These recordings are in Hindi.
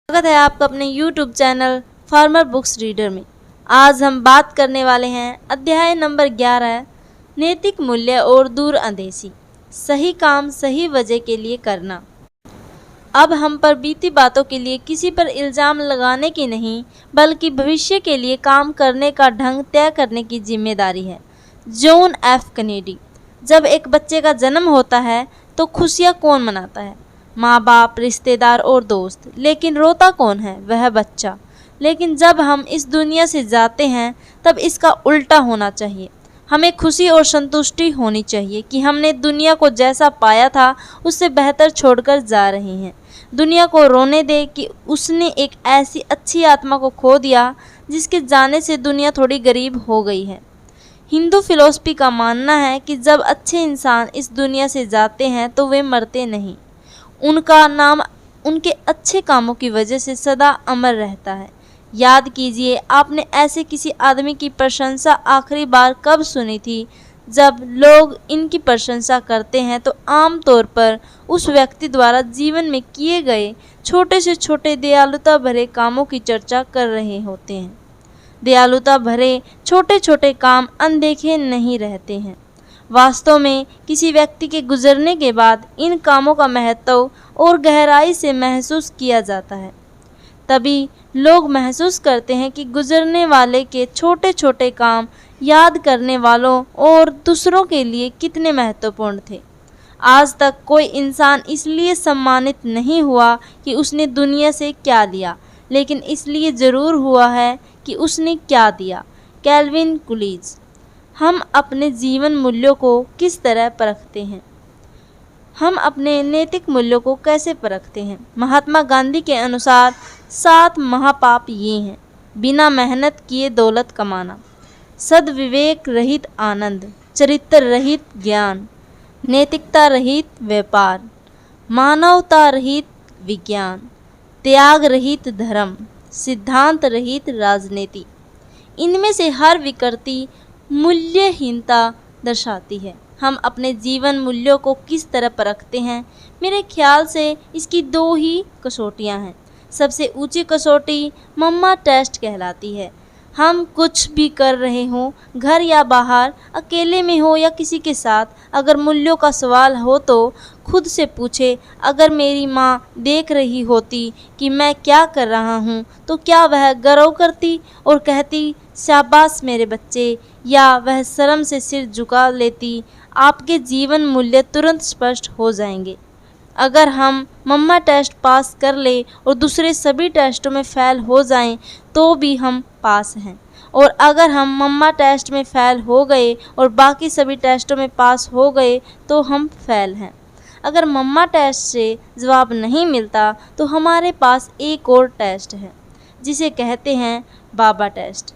स्वागत है आपका अपने YouTube channel farmer books reader में। आज हम बात करने वाले हैं अध्याय नंबर 11, नैतिक मूल्य और दूरअंदेशी। सही काम सही वजह के लिए करना। अब हम पर बीती बातों के लिए किसी पर इल्ज़ाम लगाने की नहीं, बल्कि भविष्य के लिए काम करने का ढंग तय करने की जिम्मेदारी है। John F Kennedy. जब एक बच्चे का जन्म होता है तो खुशियाँ कौन मनाता है? माँ बाप, रिश्तेदार और दोस्त। लेकिन रोता कौन है? वह बच्चा। लेकिन जब हम इस दुनिया से जाते हैं तब इसका उल्टा होना चाहिए। हमें खुशी और संतुष्टि होनी चाहिए कि हमने दुनिया को जैसा पाया था उससे बेहतर छोड़कर जा रहे हैं। दुनिया को रोने दे कि उसने एक ऐसी अच्छी आत्मा को खो दिया जिसके जाने से दुनिया थोड़ी गरीब हो गई है। हिंदू फिलॉसफी का मानना है कि जब अच्छे इंसान इस दुनिया से जाते हैं तो वे मरते नहीं, उनका नाम उनके अच्छे कामों की वजह से सदा अमर रहता है। याद कीजिए, आपने ऐसे किसी आदमी की प्रशंसा आखिरी बार कब सुनी थी? जब लोग इनकी प्रशंसा करते हैं तो आम तौर पर उस व्यक्ति द्वारा जीवन में किए गए छोटे से छोटे दयालुता भरे कामों की चर्चा कर रहे होते हैं। दयालुता भरे छोटे छोटे काम अनदेखे नहीं रहते हैं। वास्तव में किसी व्यक्ति के गुजरने के बाद इन कामों का महत्व और गहराई से महसूस किया जाता है। तभी लोग महसूस करते हैं कि गुजरने वाले के छोटे छोटे काम याद करने वालों और दूसरों के लिए कितने महत्वपूर्ण थे। आज तक कोई इंसान इसलिए सम्मानित नहीं हुआ कि उसने दुनिया से क्या लिया, लेकिन इसलिए ज़रूर हुआ है कि उसने क्या दिया। Calvin Coolidge. हम अपने जीवन मूल्यों को किस तरह परखते हैं? हम अपने नैतिक मूल्यों को कैसे परखते हैं? महात्मा गांधी के अनुसार 7 महापाप ये हैं। बिना मेहनत किए दौलत कमाना, सद्विवेक रहित आनंद, चरित्र रहित ज्ञान, नैतिकता रहित व्यापार, मानवता रहित विज्ञान, त्याग रहित धर्म, सिद्धांत रहित राजनीति। इनमें से हर विकृति मूल्यहीनता दर्शाती है। हम अपने जीवन मूल्यों को किस तरह परखते हैं? मेरे ख्याल से इसकी 2 ही कसौटियाँ हैं। सबसे ऊंची कसौटी मम्मा टेस्ट कहलाती है। हम कुछ भी कर रहे हों, घर या बाहर, अकेले में हो या किसी के साथ, अगर मूल्यों का सवाल हो तो खुद से पूछे, अगर मेरी माँ देख रही होती कि मैं क्या कर रहा हूँ तो क्या वह गर्व करती और कहती शाबाश मेरे बच्चे, या वह शर्म से सिर झुका लेती? आपके जीवन मूल्य तुरंत स्पष्ट हो जाएंगे। अगर हम मम्मा टेस्ट पास कर ले और दूसरे सभी टेस्टों में फ़ेल हो जाएं तो भी हम पास हैं, और अगर हम मम्मा टेस्ट में फ़ेल हो गए और बाकी सभी टेस्टों में पास हो गए तो हम फ़ेल हैं। अगर मम्मा टेस्ट से जवाब नहीं मिलता तो हमारे पास एक और टेस्ट है जिसे कहते हैं बाबा टेस्ट।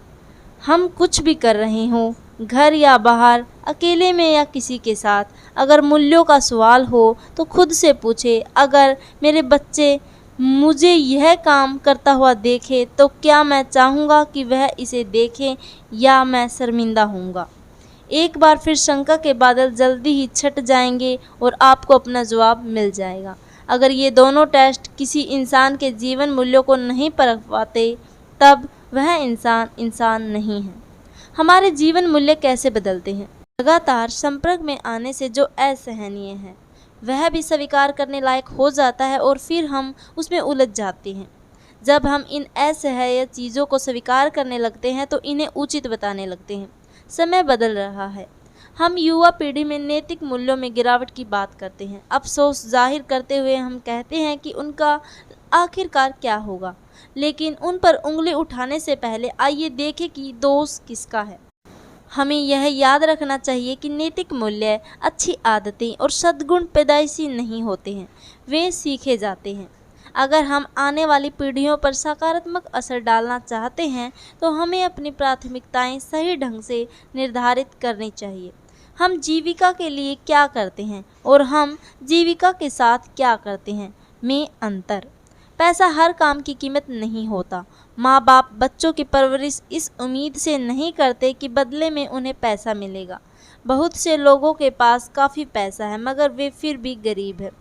हम कुछ भी कर रहे हों, घर या बाहर, अकेले में या किसी के साथ, अगर मूल्यों का सवाल हो तो खुद से पूछे, अगर मेरे बच्चे मुझे यह काम करता हुआ देखे तो क्या मैं चाहूँगा कि वह इसे देखें या मैं शर्मिंदा होऊंगा? एक बार फिर शंका के बादल जल्दी ही छट जाएंगे और आपको अपना जवाब मिल जाएगा। अगर ये दोनों टेस्ट किसी इंसान के जीवन मूल्यों को नहीं परख पाते तब वह इंसान नहीं है। हमारे जीवन मूल्य कैसे बदलते हैं? लगातार संपर्क में आने से जो असहनीय है वह भी स्वीकार करने लायक हो जाता है और फिर हम उसमें उलझ जाते हैं। जब हम इन असह्य चीज़ों को स्वीकार करने लगते हैं तो इन्हें उचित बताने लगते हैं। समय बदल रहा है। हम युवा पीढ़ी में नैतिक मूल्यों में गिरावट की बात करते हैं। अफसोस जाहिर करते हुए हम कहते हैं कि उनका आखिरकार क्या होगा, लेकिन उन पर उंगली उठाने से पहले आइए देखें कि दोष किसका है। हमें यह याद रखना चाहिए कि नैतिक मूल्य, अच्छी आदतें और सद्गुण पैदाइशी नहीं होते हैं, वे सीखे जाते हैं। अगर हम आने वाली पीढ़ियों पर सकारात्मक असर डालना चाहते हैं तो हमें अपनी प्राथमिकताएं सही ढंग से निर्धारित करनी चाहिए। हम जीविका के लिए क्या करते हैं और हम जीविका के साथ क्या करते हैं में अंतर। पैसा हर काम की कीमत नहीं होता। माँ बाप बच्चों की परवरिश इस उम्मीद से नहीं करते कि बदले में उन्हें पैसा मिलेगा। बहुत से लोगों के पास काफ़ी पैसा है मगर वे फिर भी गरीब हैं।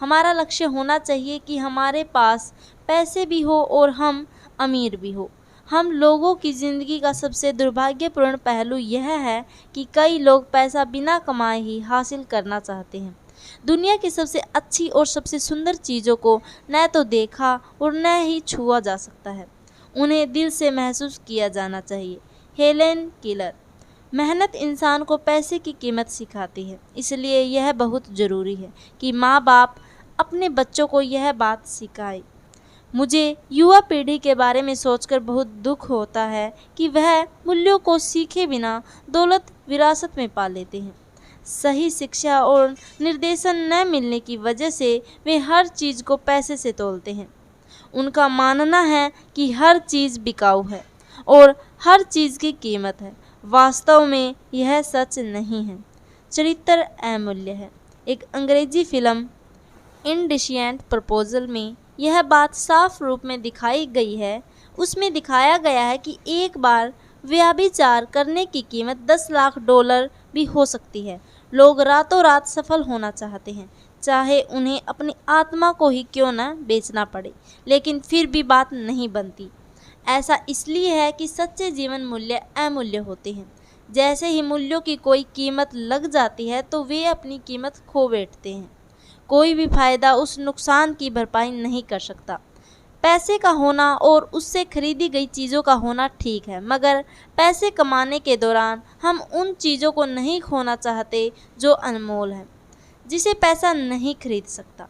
हमारा लक्ष्य होना चाहिए कि हमारे पास पैसे भी हो और हम अमीर भी हो। हम लोगों की ज़िंदगी का सबसे दुर्भाग्यपूर्ण पहलू यह है कि कई लोग पैसा बिना कमाए ही हासिल करना चाहते हैं। दुनिया की सबसे अच्छी और सबसे सुंदर चीज़ों को न तो देखा और न ही छुआ जा सकता है, उन्हें दिल से महसूस किया जाना चाहिए। Helen Keller. मेहनत इंसान को पैसे की कीमत सिखाती है, इसलिए यह बहुत ज़रूरी है कि माँ बाप अपने बच्चों को यह बात सिखाएं। मुझे युवा पीढ़ी के बारे में सोचकर बहुत दुख होता है कि वह मूल्यों को सीखे बिना दौलत विरासत में पा लेते हैं। सही शिक्षा और निर्देशन न मिलने की वजह से वे हर चीज़ को पैसे से तोलते हैं। उनका मानना है कि हर चीज़ बिकाऊ है और हर चीज़ की कीमत है। वास्तव में यह सच नहीं है। चरित्र अमूल्य है। एक अंग्रेजी फिल्म इंडिशिएंट प्रपोजल में यह बात साफ रूप में दिखाई गई है। उसमें दिखाया गया है कि एक बार व्यभिचार करने की कीमत 10 लाख डॉलर भी हो सकती है। लोग रातों रात सफल होना चाहते हैं, चाहे उन्हें अपनी आत्मा को ही क्यों न बेचना पड़े, लेकिन फिर भी बात नहीं बनती। ऐसा इसलिए है कि सच्चे जीवन मूल्य अमूल्य होते हैं। जैसे ही मूल्यों की कोई कीमत लग जाती है तो वे अपनी कीमत खो बैठते हैं। कोई भी फायदा उस नुकसान की भरपाई नहीं कर सकता। पैसे का होना और उससे खरीदी गई चीज़ों का होना ठीक है, मगर पैसे कमाने के दौरान हम उन चीज़ों को नहीं खोना चाहते जो अनमोल है, जिसे पैसा नहीं खरीद सकता।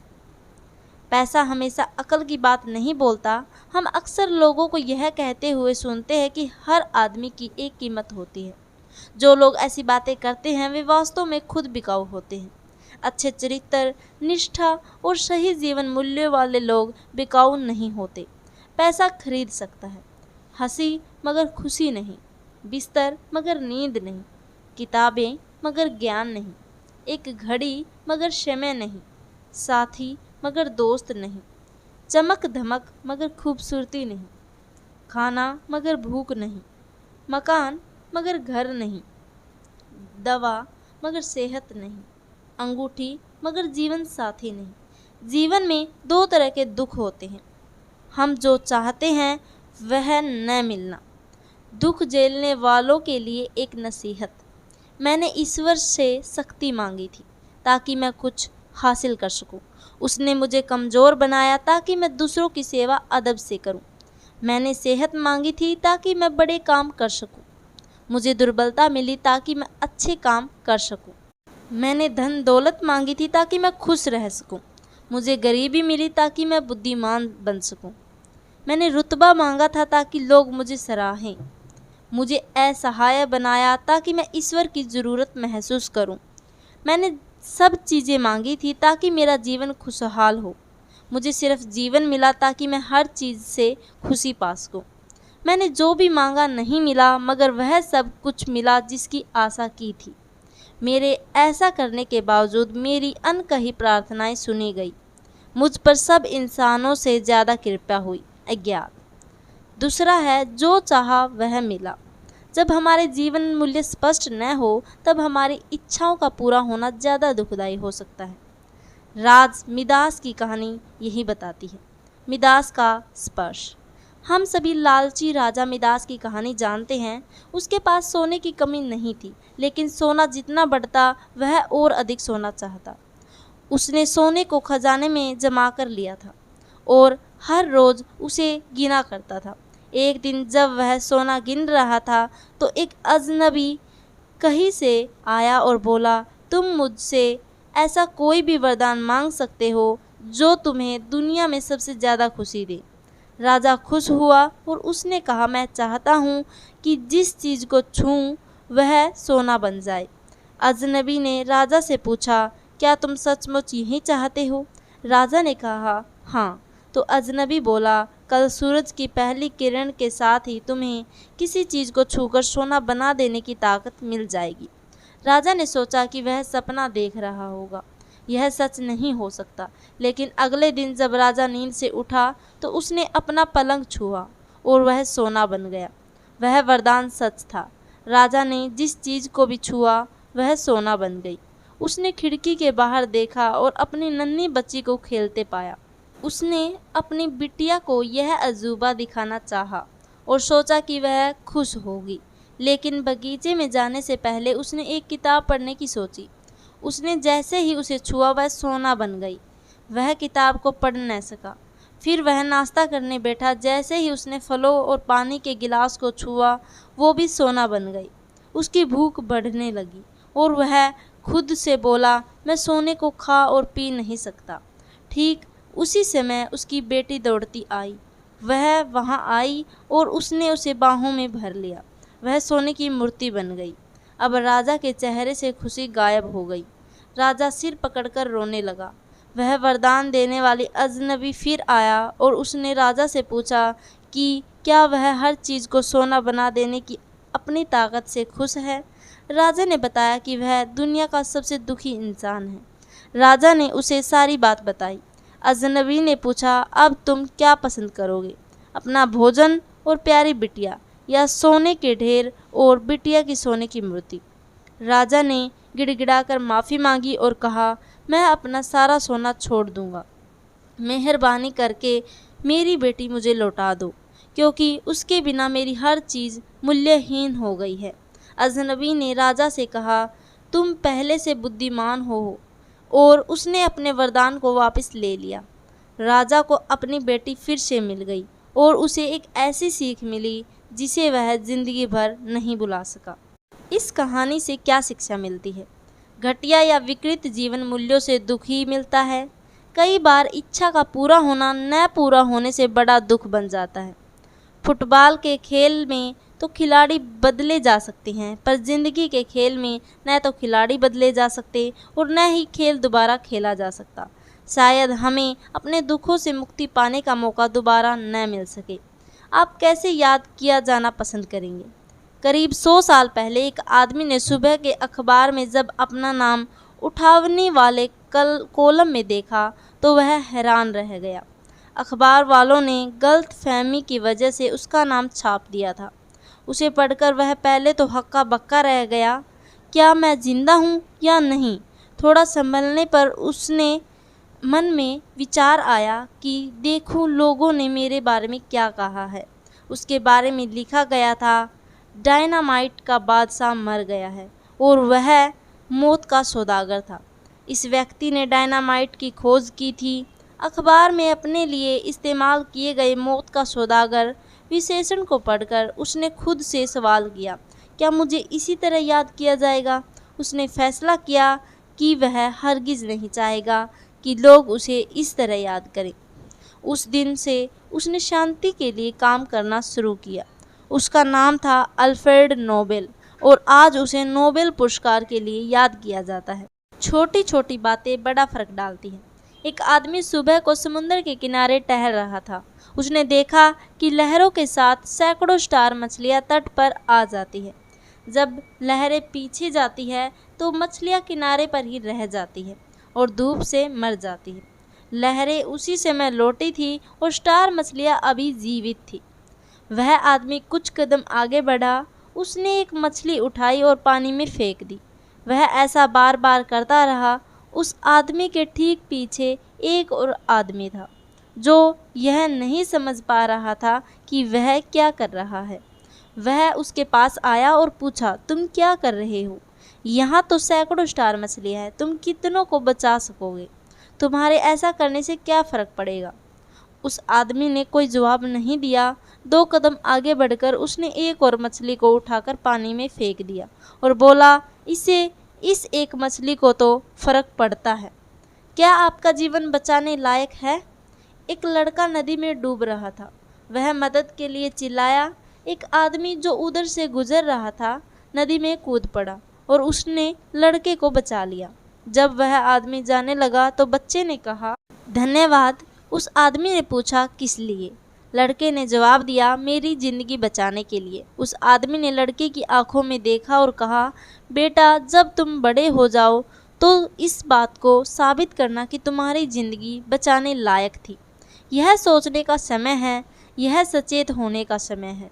पैसा हमेशा अकल की बात नहीं बोलता। हम अक्सर लोगों को यह कहते हुए सुनते हैं कि हर आदमी की एक कीमत होती है। जो लोग ऐसी बातें करते हैं वे वास्तव में खुद बिकाऊ होते हैं। अच्छे चरित्र, निष्ठा और सही जीवन मूल्य वाले लोग बिकाऊ नहीं होते। पैसा खरीद सकता है, हंसी मगर खुशी नहीं, बिस्तर मगर नींद नहीं, किताबें मगर ज्ञान नहीं, एक घड़ी मगर समय नहीं, साथी मगर दोस्त नहीं, चमक धमक मगर खूबसूरती नहीं, खाना मगर भूख नहीं, मकान मगर घर नहीं, दवा मगर सेहत नहीं, अंगूठी मगर जीवन साथी नहीं। जीवन में 2 तरह के दुख होते हैं। हम जो चाहते हैं वह न मिलना। दुख झेलने वालों के लिए एक नसीहत। मैंने ईश्वर से शक्ति मांगी थी ताकि मैं कुछ हासिल कर सकूं। उसने मुझे कमज़ोर बनाया ताकि मैं दूसरों की सेवा अदब से करूं। मैंने सेहत मांगी थी ताकि मैं बड़े काम कर सकूं। मुझे दुर्बलता मिली ताकि मैं अच्छे काम कर सकूं। मैंने धन दौलत मांगी थी ताकि मैं खुश रह सकूं। मुझे गरीबी मिली ताकि मैं बुद्धिमान बन सकूं। मैंने रुतबा मांगा था ताकि लोग मुझे सराहें। मुझे असहाय बनाया ताकि मैं ईश्वर की ज़रूरत महसूस करूं। मैंने सब चीज़ें मांगी थी ताकि मेरा जीवन खुशहाल हो। मुझे सिर्फ जीवन मिला ताकि मैं हर चीज़ से खुशी पा सकूं। मैंने जो भी मांगा नहीं मिला, मगर वह सब कुछ मिला जिसकी आशा की थी। मेरे ऐसा करने के बावजूद मेरी अनकही प्रार्थनाएं सुनी गई। मुझ पर सब इंसानों से ज़्यादा कृपा हुई। अज्ञात। दूसरा है जो चाहा वह मिला। जब हमारे जीवन मूल्य स्पष्ट न हो तब हमारी इच्छाओं का पूरा होना ज़्यादा दुखदायी हो सकता है। राज मिदास की कहानी यही बताती है। मिदास का स्पर्श। हम सभी लालची राजा मिदास की कहानी जानते हैं। उसके पास सोने की कमी नहीं थी, लेकिन सोना जितना बढ़ता वह और अधिक सोना चाहता। उसने सोने को खजाने में जमा कर लिया था और हर रोज़ उसे गिना करता था। एक दिन जब वह सोना गिन रहा था तो एक अजनबी कहीं से आया और बोला, तुम मुझसे ऐसा कोई भी वरदान मांग सकते हो जो तुम्हें दुनिया में सबसे ज़्यादा खुशी दे। राजा खुश हुआ और उसने कहा, मैं चाहता हूँ कि जिस चीज़ को छूऊं वह सोना बन जाए। अजनबी ने राजा से पूछा, क्या तुम सचमुच यही चाहते हो? राजा ने कहा, हाँ। तो अजनबी बोला, कल सूरज की पहली किरण के साथ ही तुम्हें किसी चीज़ को छूकर सोना बना देने की ताकत मिल जाएगी। राजा ने सोचा कि वह सपना देख रहा होगा, यह सच नहीं हो सकता। लेकिन अगले दिन जब राजा नींद से उठा तो उसने अपना पलंग छुआ और वह सोना बन गया। वह वरदान सच था। राजा ने जिस चीज़ को भी छुआ वह सोना बन गई। उसने खिड़की के बाहर देखा और अपनी नन्ही बच्ची को खेलते पाया। उसने अपनी बिटिया को यह अजूबा दिखाना चाहा और सोचा कि वह खुश होगी, लेकिन बगीचे में जाने से पहले उसने एक किताब पढ़ने की सोची। उसने जैसे ही उसे छुआ वह सोना बन गई। वह किताब को पढ़ न सका। फिर वह नाश्ता करने बैठा। जैसे ही उसने फलों और पानी के गिलास को छुआ वो भी सोना बन गई। उसकी भूख बढ़ने लगी और वह खुद से बोला, मैं सोने को खा और पी नहीं सकता। ठीक उसी समय उसकी बेटी दौड़ती आई। वह वहाँ आई और उसने उसे बाहों में भर लिया। वह सोने की मूर्ति बन गई। अब राजा के चेहरे से खुशी गायब हो गई। राजा सिर पकड़कर रोने लगा। वह वरदान देने वाली अजनबी फिर आया और उसने राजा से पूछा कि क्या वह हर चीज़ को सोना बना देने की अपनी ताकत से खुश है। राजा ने बताया कि वह दुनिया का सबसे दुखी इंसान है। राजा ने उसे सारी बात बताई। अजनबी ने पूछा, अब तुम क्या पसंद करोगे, अपना भोजन और प्यारी बिटिया, या सोने के ढेर और बिटिया की सोने की मूर्ति। राजा ने गिड़गिड़ाकर माफ़ी मांगी और कहा, मैं अपना सारा सोना छोड़ दूंगा। मेहरबानी करके मेरी बेटी मुझे लौटा दो, क्योंकि उसके बिना मेरी हर चीज़ मूल्यहीन हो गई है। अजनबी ने राजा से कहा, तुम पहले से बुद्धिमान हो, और उसने अपने वरदान को वापस ले लिया। राजा को अपनी बेटी फिर से मिल गई और उसे एक ऐसी सीख मिली जिसे वह जिंदगी भर नहीं भुला सका। इस कहानी से क्या शिक्षा मिलती है? घटिया या विकृत जीवन मूल्यों से दुखी मिलता है। कई बार इच्छा का पूरा होना न पूरा होने से बड़ा दुख बन जाता है। फुटबॉल के खेल में तो खिलाड़ी बदले जा सकते हैं, पर जिंदगी के खेल में न तो खिलाड़ी बदले जा सकते और न ही खेल दोबारा खेला जा सकता। शायद हमें अपने दुखों से मुक्ति पाने का मौका दोबारा न मिल सके। आप कैसे याद किया जाना पसंद करेंगे? करीब 100 साल पहले एक आदमी ने सुबह के अखबार में जब अपना नाम उठावने वाले कॉलम में देखा तो वह हैरान रह गया। अखबार वालों ने गलत फहमी की वजह से उसका नाम छाप दिया था। उसे पढ़कर वह पहले तो हक्का बक्का रह गया, क्या मैं जिंदा हूँ या नहीं। थोड़ा संभलने पर उसने मन में विचार आया कि देखूं लोगों ने मेरे बारे में क्या कहा है। उसके बारे में लिखा गया था, डायनामाइट का बादशाह मर गया है और वह मौत का सौदागर था। इस व्यक्ति ने डायनामाइट की खोज की थी। अखबार में अपने लिए इस्तेमाल किए गए मौत का सौदागर विशेषण को पढ़कर उसने खुद से सवाल किया, क्या मुझे इसी तरह याद किया जाएगा? उसने फैसला किया कि वह हरगिज़ नहीं चाहेगा कि लोग उसे इस तरह याद करें। उस दिन से उसने शांति के लिए काम करना शुरू किया। उसका नाम था अल्फ्रेड नोबेल और आज उसे नोबेल पुरस्कार के लिए याद किया जाता है। छोटी छोटी बातें बड़ा फर्क डालती हैं। एक आदमी सुबह को समुद्र के किनारे टहल रहा था। उसने देखा कि लहरों के साथ सैकड़ों स्टार मछलियाँ तट पर आ जाती है। जब लहरें पीछे जाती है तो मछलियाँ किनारे पर ही रह जाती है और धूप से मर जाती है। लहरें उसी समय लौटी थी और स्टार मछलियाँ अभी जीवित थी। वह आदमी कुछ कदम आगे बढ़ा। उसने एक मछली उठाई और पानी में फेंक दी। वह ऐसा बार बार करता रहा। उस आदमी के ठीक पीछे एक और आदमी था जो यह नहीं समझ पा रहा था कि वह क्या कर रहा है। वह उसके पास आया और पूछा, तुम क्या कर रहे हो? यहाँ तो सैकड़ों स्टार मछलियाँ हैं, तुम कितनों को बचा सकोगे? तुम्हारे ऐसा करने से क्या फ़र्क पड़ेगा? उस आदमी ने कोई जवाब नहीं दिया। 2 कदम आगे बढ़कर उसने एक और मछली को उठाकर पानी में फेंक दिया और बोला, इस एक मछली को तो फ़र्क पड़ता है। क्या आपका जीवन बचाने लायक है? एक लड़का नदी में डूब रहा था। वह मदद के लिए चिल्लाया। एक आदमी जो उधर से गुजर रहा था नदी में कूद पड़ा और उसने लड़के को बचा लिया। जब वह आदमी जाने लगा तो बच्चे ने कहा, धन्यवाद। उस आदमी ने पूछा, किस लिए? लड़के ने जवाब दिया, मेरी ज़िंदगी बचाने के लिए। उस आदमी ने लड़के की आंखों में देखा और कहा, बेटा, जब तुम बड़े हो जाओ तो इस बात को साबित करना कि तुम्हारी ज़िंदगी बचाने लायक थी। यह सोचने का समय है, यह सचेत होने का समय है।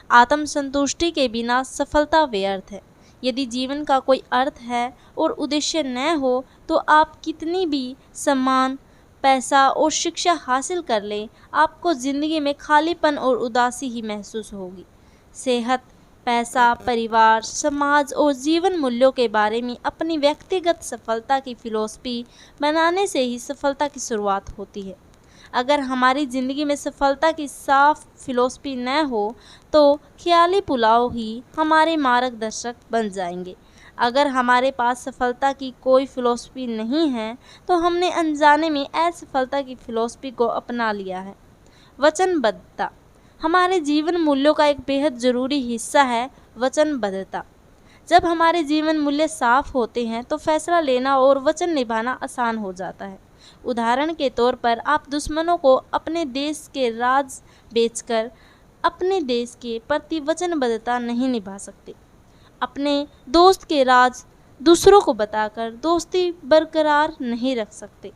आत्मसंतुष्टि के बिना सफलता व्यर्थ है। यदि जीवन का कोई अर्थ है और उद्देश्य न हो तो आप कितनी भी सम्मान पैसा और शिक्षा हासिल कर लें, आपको ज़िंदगी में खालीपन और उदासी ही महसूस होगी। सेहत, पैसा, परिवार, समाज और जीवन मूल्यों के बारे में अपनी व्यक्तिगत सफलता की फिलॉसफी बनाने से ही सफलता की शुरुआत होती है। अगर हमारी ज़िंदगी में सफलता की साफ फिलॉसफी न हो तो ख्याली पुलाव ही हमारे मार्गदर्शक बन जाएंगे। अगर हमारे पास सफलता की कोई फिलॉसफी नहीं है तो हमने अनजाने में असफलता की फिलॉसफी को अपना लिया है। वचनबद्धता हमारे जीवन मूल्यों का एक बेहद ज़रूरी हिस्सा है। वचनबद्धता, जब हमारे जीवन मूल्य साफ होते हैं तो फैसला लेना और वचन निभाना आसान हो जाता है। उदाहरण के तौर पर आप दुश्मनों को अपने देश के राज बेचकर अपने देश के प्रति वचनबद्धता नहीं निभा सकते। अपने दोस्त के राज दूसरों को बताकर दोस्ती बरकरार नहीं रख सकते।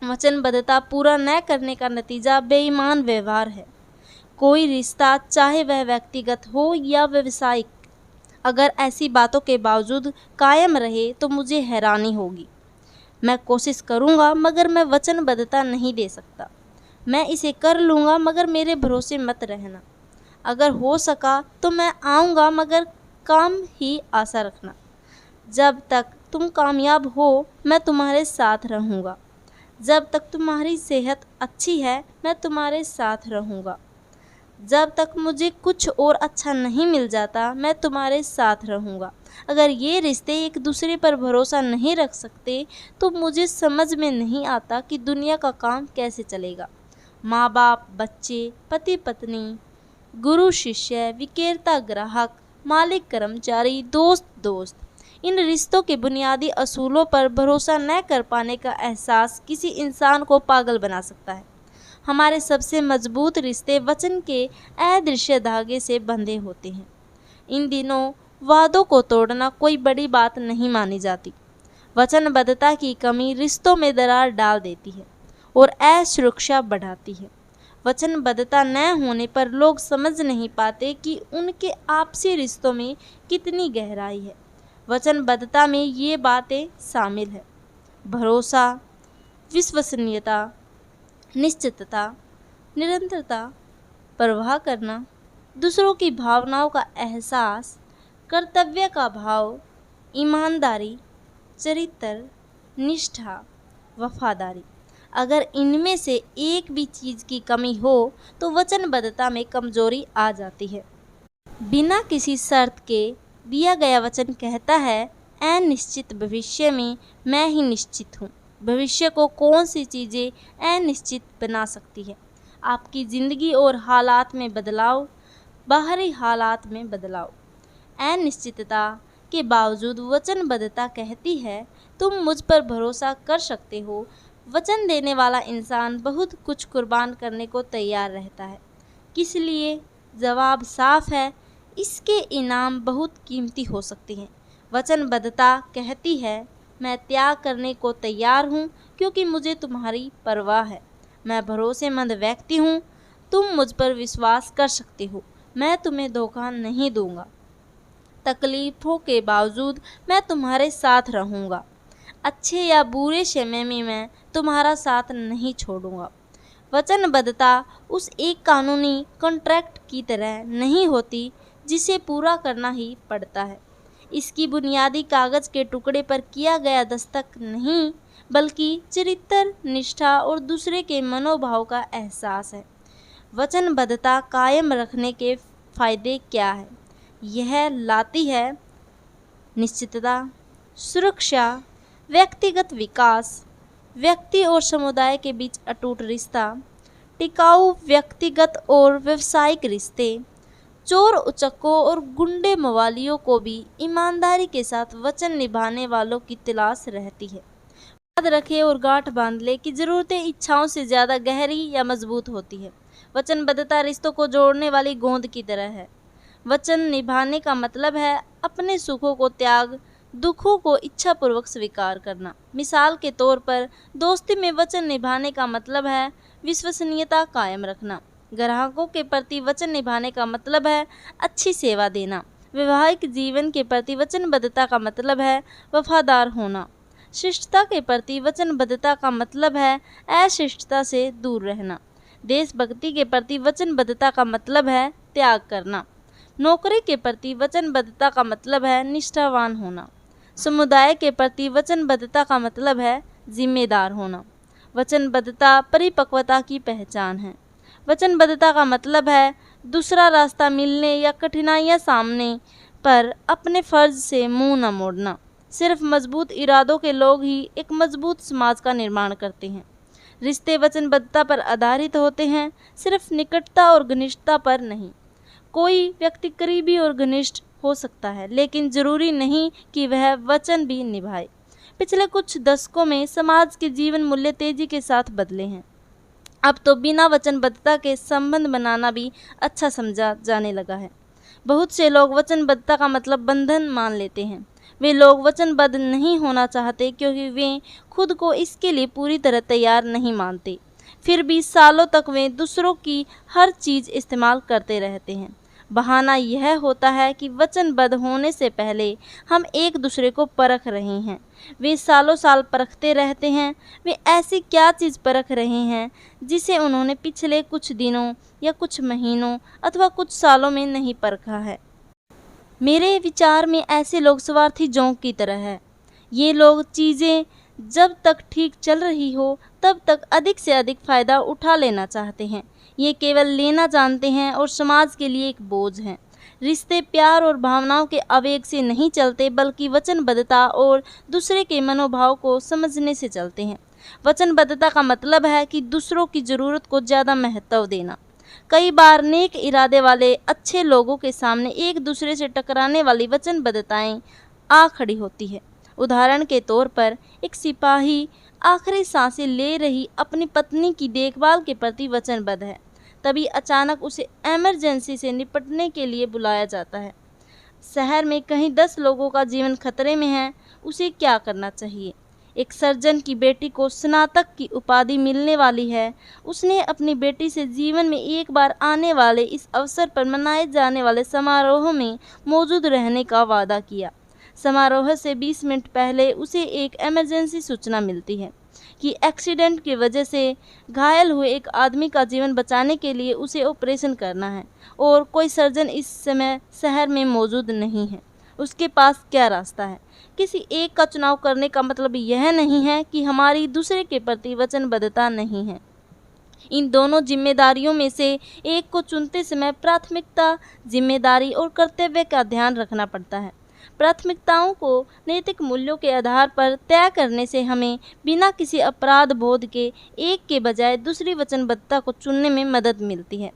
वचनबद्धता पूरा न करने का नतीजा बेईमान व्यवहार है। कोई रिश्ता, चाहे वह व्यक्तिगत हो या व्यावसायिक, अगर ऐसी बातों के बावजूद कायम रहे तो मुझे हैरानी होगी। मैं कोशिश करूँगा मगर मैं वचनबद्धता नहीं दे सकता। मैं इसे कर लूँगा मगर मेरे भरोसे मत रहना। अगर हो सका तो मैं आऊँगा मगर काम ही आशा रखना। जब तक तुम कामयाब हो मैं तुम्हारे साथ रहूँगा। जब तक तुम्हारी सेहत अच्छी है मैं तुम्हारे साथ रहूँगा। जब तक मुझे कुछ और अच्छा नहीं मिल जाता मैं तुम्हारे साथ रहूँगा। अगर ये रिश्ते एक दूसरे पर भरोसा नहीं रख सकते तो मुझे समझ में नहीं आता कि दुनिया का काम कैसे चलेगा। माँ बाप, बच्चे, पति पत्नी, गुरु शिष्य, विक्रेता ग्राहक, मालिक कर्मचारी, दोस्त दोस्त, इन रिश्तों के बुनियादी असूलों पर भरोसा न कर पाने का एहसास किसी इंसान को पागल बना सकता है। हमारे सबसे मजबूत रिश्ते वचन के अदृश्य धागे से बंधे होते हैं। इन दिनों वादों को तोड़ना कोई बड़ी बात नहीं मानी जाती। वचनबद्धता की कमी रिश्तों में दरार डाल देती है और असुरक्षा बढ़ाती है। वचनबद्धता न होने पर लोग समझ नहीं पाते कि उनके आपसी रिश्तों में कितनी गहराई है। वचनबद्धता में ये बातें शामिल है: भरोसा, विश्वसनीयता, निश्चितता, निरंतरता, परवाह करना, दूसरों की भावनाओं का एहसास, कर्तव्य का भाव, ईमानदारी, चरित्र, निष्ठा, वफादारी। अगर इनमें से एक भी चीज़ की कमी हो तो वचनबद्धता में कमजोरी आ जाती है। बिना किसी शर्त के दिया गया वचन कहता है, अनिश्चित भविष्य में मैं ही निश्चित हूँ। भविष्य को कौन सी चीज़ें अनिश्चित बना सकती है? आपकी ज़िंदगी और हालात में बदलाव, बाहरी हालात में बदलाव। अनिश्चितता के बावजूद वचनबद्धता कहती है, तुम मुझ पर भरोसा कर सकते हो। वचन देने वाला इंसान बहुत कुछ कुर्बान करने को तैयार रहता है। किस लिए? जवाब साफ है, इसके इनाम बहुत कीमती हो सकते हैं। वचनबद्धता कहती है, मैं त्याग करने को तैयार हूँ क्योंकि मुझे तुम्हारी परवाह है। मैं भरोसेमंद व्यक्ति हूँ, तुम मुझ पर विश्वास कर सकते हो। मैं तुम्हें धोखा नहीं दूंगा। तकलीफ़ों के बावजूद मैं तुम्हारे साथ रहूँगा। अच्छे या बुरे समय में मैं तुम्हारा साथ नहीं छोड़ूंगा। वचनबद्धता उस एक कानूनी कॉन्ट्रैक्ट की तरह नहीं होती जिसे पूरा करना ही पड़ता है। इसकी बुनियादी कागज़ के टुकड़े पर किया गया दस्तक नहीं, बल्कि चरित्र, निष्ठा और दूसरे के मनोभाव का एहसास है। वचनबद्धता कायम रखने के फायदे क्या है? यह लाती है निश्चितता, सुरक्षा, व्यक्तिगत विकास, व्यक्ति और समुदाय के बीच अटूट रिश्ता, टिकाऊ व्यक्तिगत और व्यावसायिक रिश्ते, चोर उचक्कों और गुंडे मवालियों को भी ईमानदारी के साथ वचन निभाने वालों की तलाश रहती है। याद रखें और गांठ बांध ले कि ज़रूरतें इच्छाओं से ज़्यादा गहरी या मजबूत होती है। वचनबद्धता रिश्तों को जोड़ने वाली गोंद की तरह है। वचन निभाने का मतलब है अपने सुखों को त्याग, दुखों को इच्छापूर्वक स्वीकार करना। मिसाल के तौर पर दोस्ती में वचन निभाने का मतलब है विश्वसनीयता कायम रखना। ग्राहकों के प्रति वचन निभाने का मतलब है अच्छी सेवा देना। वैवाहिक जीवन के प्रति वचनबद्धता का मतलब है वफादार होना। शिष्टता के प्रति वचनबद्धता का मतलब है अशिष्टता से दूर रहना। देशभक्ति के प्रति वचनबद्धता का मतलब है त्याग करना। नौकरी के प्रति वचनबद्धता का मतलब है निष्ठावान होना। समुदाय के प्रति वचनबद्धता का मतलब है जिम्मेदार होना। वचनबद्धता परिपक्वता की पहचान है। वचनबद्धता का मतलब है दूसरा रास्ता मिलने या कठिनाइयाँ सामने पर अपने फर्ज से मुंह न मोड़ना। सिर्फ मजबूत इरादों के लोग ही एक मजबूत समाज का निर्माण करते हैं। रिश्ते वचनबद्धता पर आधारित होते हैं, सिर्फ निकटता और घनिष्ठता पर नहीं। कोई व्यक्ति करीबी और घनिष्ठ हो सकता है, लेकिन जरूरी नहीं कि वह वचन भी निभाए। पिछले कुछ दशकों में समाज के जीवन मूल्य तेजी के साथ बदले हैं। अब तो बिना वचनबद्धता के संबंध बनाना भी अच्छा समझा जाने लगा है। बहुत से लोग वचनबद्धता का मतलब बंधन मान लेते हैं। वे लोग वचनबद्ध नहीं होना चाहते क्योंकि वे खुद को इसके लिए पूरी तरह तैयार नहीं मानते। फिर भी सालों तक वे दूसरों की हर चीज़ इस्तेमाल करते रहते हैं। बहाना यह होता है कि वचनबद्ध होने से पहले हम एक दूसरे को परख रहे हैं। वे सालों साल परखते रहते हैं। वे ऐसी क्या चीज़ परख रहे हैं जिसे उन्होंने पिछले कुछ दिनों या कुछ महीनों अथवा कुछ सालों में नहीं परखा है। मेरे विचार में ऐसे लोग स्वार्थी जोंक की तरह है। ये लोग चीज़ें जब तक ठीक चल रही हो तब तक अधिक से अधिक फ़ायदा उठा लेना चाहते हैं। ये केवल लेना जानते हैं और समाज के लिए एक बोझ हैं। रिश्ते प्यार और भावनाओं के आवेग से नहीं चलते, बल्कि वचनबद्धता और दूसरे के मनोभाव को समझने से चलते हैं। वचनबद्धता का मतलब है कि दूसरों की ज़रूरत को ज़्यादा महत्व देना। कई बार नेक इरादे वाले अच्छे लोगों के सामने एक दूसरे से टकराने वाली वचनबद्धताएं आ खड़ी होती है। उदाहरण के तौर पर एक सिपाही आखिरी सांसें ले रही अपनी पत्नी की देखभाल के प्रति वचनबद्ध है। तभी अचानक उसे इमरजेंसी से निपटने के लिए बुलाया जाता है। शहर में कहीं 10 लोगों का जीवन खतरे में है। उसे क्या करना चाहिए? एक सर्जन की बेटी को स्नातक की उपाधि मिलने वाली है। उसने अपनी बेटी से जीवन में एक बार आने वाले इस अवसर पर मनाए जाने वाले समारोह में मौजूद रहने का वादा किया। समारोह से 20 मिनट पहले उसे एक इमरजेंसी सूचना मिलती है कि एक्सीडेंट की वजह से घायल हुए एक आदमी का जीवन बचाने के लिए उसे ऑपरेशन करना है और कोई सर्जन इस समय शहर में मौजूद नहीं है। उसके पास क्या रास्ता है? किसी एक का चुनाव करने का मतलब यह नहीं है कि हमारी दूसरे के प्रति वचनबद्धता नहीं है। इन दोनों जिम्मेदारियों में से एक को चुनते समय प्राथमिकता, जिम्मेदारी और कर्तव्य का ध्यान रखना पड़ता है। प्राथमिकताओं को नैतिक मूल्यों के आधार पर तय करने से हमें बिना किसी अपराध बोध के एक के बजाय दूसरी वचनबद्धता को चुनने में मदद मिलती है।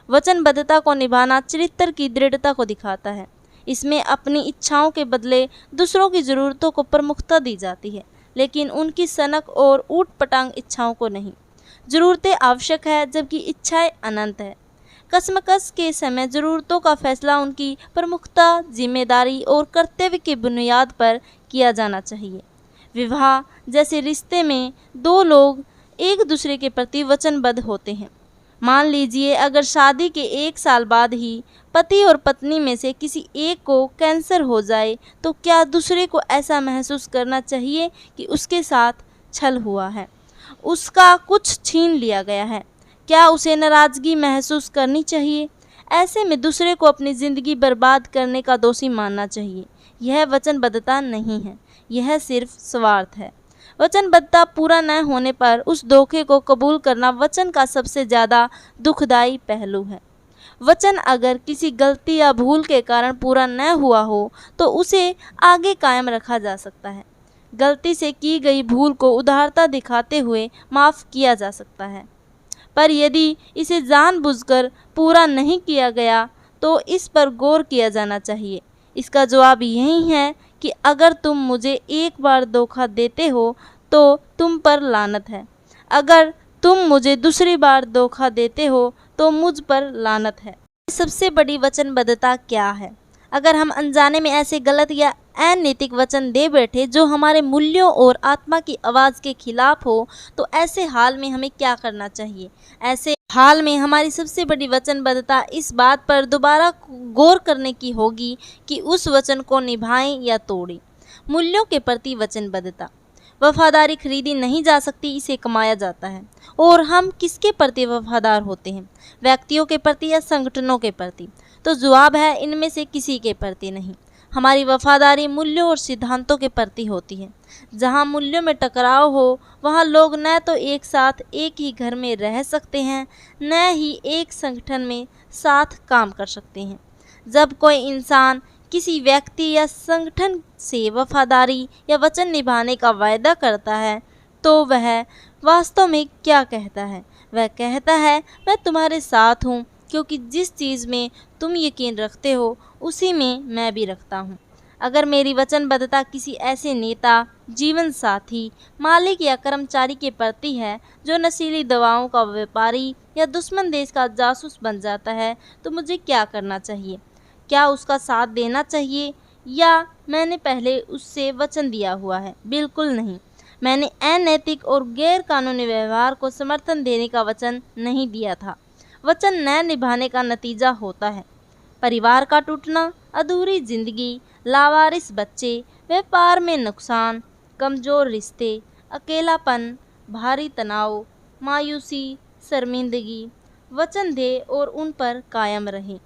वचनबद्धता को निभाना चरित्र की दृढ़ता को दिखाता है। इसमें अपनी इच्छाओं के बदले दूसरों की ज़रूरतों को प्रमुखता दी जाती है, लेकिन उनकी सनक और ऊट-पटांग इच्छाओं को नहीं। ज़रूरतें आवश्यक है जबकि इच्छाएं अनंत है। कसमकस के समय ज़रूरतों का फैसला उनकी प्रमुखता, जिम्मेदारी और कर्तव्य की बुनियाद पर किया जाना चाहिए। विवाह जैसे रिश्ते में 2 लोग एक दूसरे के प्रति वचनबद्ध होते हैं। मान लीजिए अगर शादी के 1 साल बाद ही पति और पत्नी में से किसी एक को कैंसर हो जाए, तो क्या दूसरे को ऐसा महसूस करना चाहिए कि उसके साथ छल हुआ है, उसका कुछ छीन लिया गया है? क्या उसे नाराज़गी महसूस करनी चाहिए? ऐसे में दूसरे को अपनी ज़िंदगी बर्बाद करने का दोषी मानना चाहिए। यह वचनबद्धता नहीं है, यह सिर्फ स्वार्थ है। वचनबद्धता पूरा न होने पर उस धोखे को कबूल करना वचन का सबसे ज़्यादा दुखदायी पहलू है। वचन अगर किसी गलती या भूल के कारण पूरा न हुआ हो तो उसे आगे कायम रखा जा सकता है। गलती से की गई भूल को उदारता दिखाते हुए माफ़ किया जा सकता है, पर यदि इसे जानबूझकर पूरा नहीं किया गया तो इस पर गौर किया जाना चाहिए। इसका जवाब यही है कि अगर तुम मुझे एक बार धोखा देते हो तो तुम पर लानत है। अगर तुम मुझे दूसरी बार धोखा देते हो तो मुझ पर लानत है। सबसे बड़ी वचनबद्धता क्या है? अगर हम अनजाने में ऐसे गलत या अनैतिक वचन दे बैठे जो हमारे मूल्यों और आत्मा की आवाज़ के खिलाफ हो, तो ऐसे हाल में हमें क्या करना चाहिए? ऐसे हाल में हमारी सबसे बड़ी वचनबद्धता इस बात पर दोबारा गौर करने की होगी कि उस वचन को निभाएं या तोड़ें। मूल्यों के प्रति वचनबद्धता। वफादारी खरीदी नहीं जा सकती, इसे कमाया जाता है। और हम किसके प्रति वफादार होते हैं, व्यक्तियों के प्रति या संगठनों के प्रति? तो जवाब है इनमें से किसी के प्रति नहीं। हमारी वफादारी मूल्यों और सिद्धांतों के प्रति होती है। जहाँ मूल्यों में टकराव हो वहाँ लोग न तो एक साथ एक ही घर में रह सकते हैं, न ही एक संगठन में साथ काम कर सकते हैं। जब कोई इंसान किसी व्यक्ति या संगठन से वफादारी या वचन निभाने का वायदा करता है तो वह वास्तव में क्या कहता है? वह कहता है, मैं तुम्हारे साथ हूँ, क्योंकि जिस चीज़ में तुम यकीन रखते हो उसी में मैं भी रखता हूँ। अगर मेरी वचनबद्धता किसी ऐसे नेता, जीवन साथी, मालिक या कर्मचारी के प्रति है जो नशीली दवाओं का व्यापारी या दुश्मन देश का जासूस बन जाता है, तो मुझे क्या करना चाहिए? क्या उसका साथ देना चाहिए, या मैंने पहले उससे वचन दिया हुआ है? बिल्कुल नहीं। मैंने अनैतिक और गैर कानूनी व्यवहार को समर्थन देने का वचन नहीं दिया था। वचन न निभाने का नतीजा होता है परिवार का टूटना, अधूरी जिंदगी, लावारिस बच्चे, व्यापार में नुकसान, कमज़ोर रिश्ते, अकेलापन, भारी तनाव, मायूसी, शर्मिंदगी। वचन दे और उन पर कायम रहें।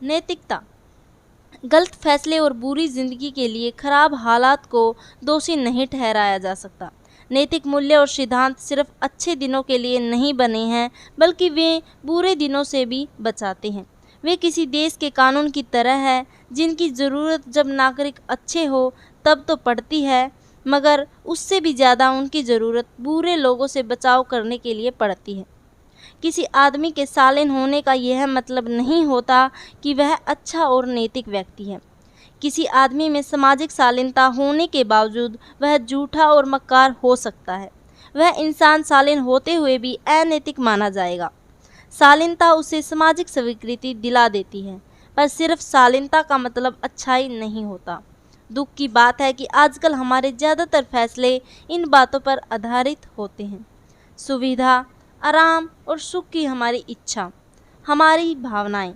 नैतिकता। गलत फैसले और बुरी जिंदगी के लिए खराब हालात को दोषी नहीं ठहराया जा सकता। नैतिक मूल्य और सिद्धांत सिर्फ अच्छे दिनों के लिए नहीं बने हैं, बल्कि वे बुरे दिनों से भी बचाते हैं। वे किसी देश के कानून की तरह है जिनकी ज़रूरत जब नागरिक अच्छे हो तब तो पड़ती है, मगर उससे भी ज़्यादा उनकी ज़रूरत बुरे लोगों से बचाव करने के लिए पड़ती है। किसी आदमी के शालीन होने का यह मतलब नहीं होता कि वह अच्छा और नैतिक व्यक्ति है। किसी आदमी में सामाजिक शालीनता होने के बावजूद वह झूठा और मक्कार हो सकता है। वह इंसान शालीन होते हुए भी अनैतिक माना जाएगा। शालीनता उसे सामाजिक स्वीकृति दिला देती है, पर सिर्फ शालीनता का मतलब अच्छाई नहीं होता। दुख की बात है कि आजकल हमारे ज़्यादातर फैसले इन बातों पर आधारित होते हैं। सुविधा, आराम और सुख की हमारी इच्छा, हमारी भावनाएं।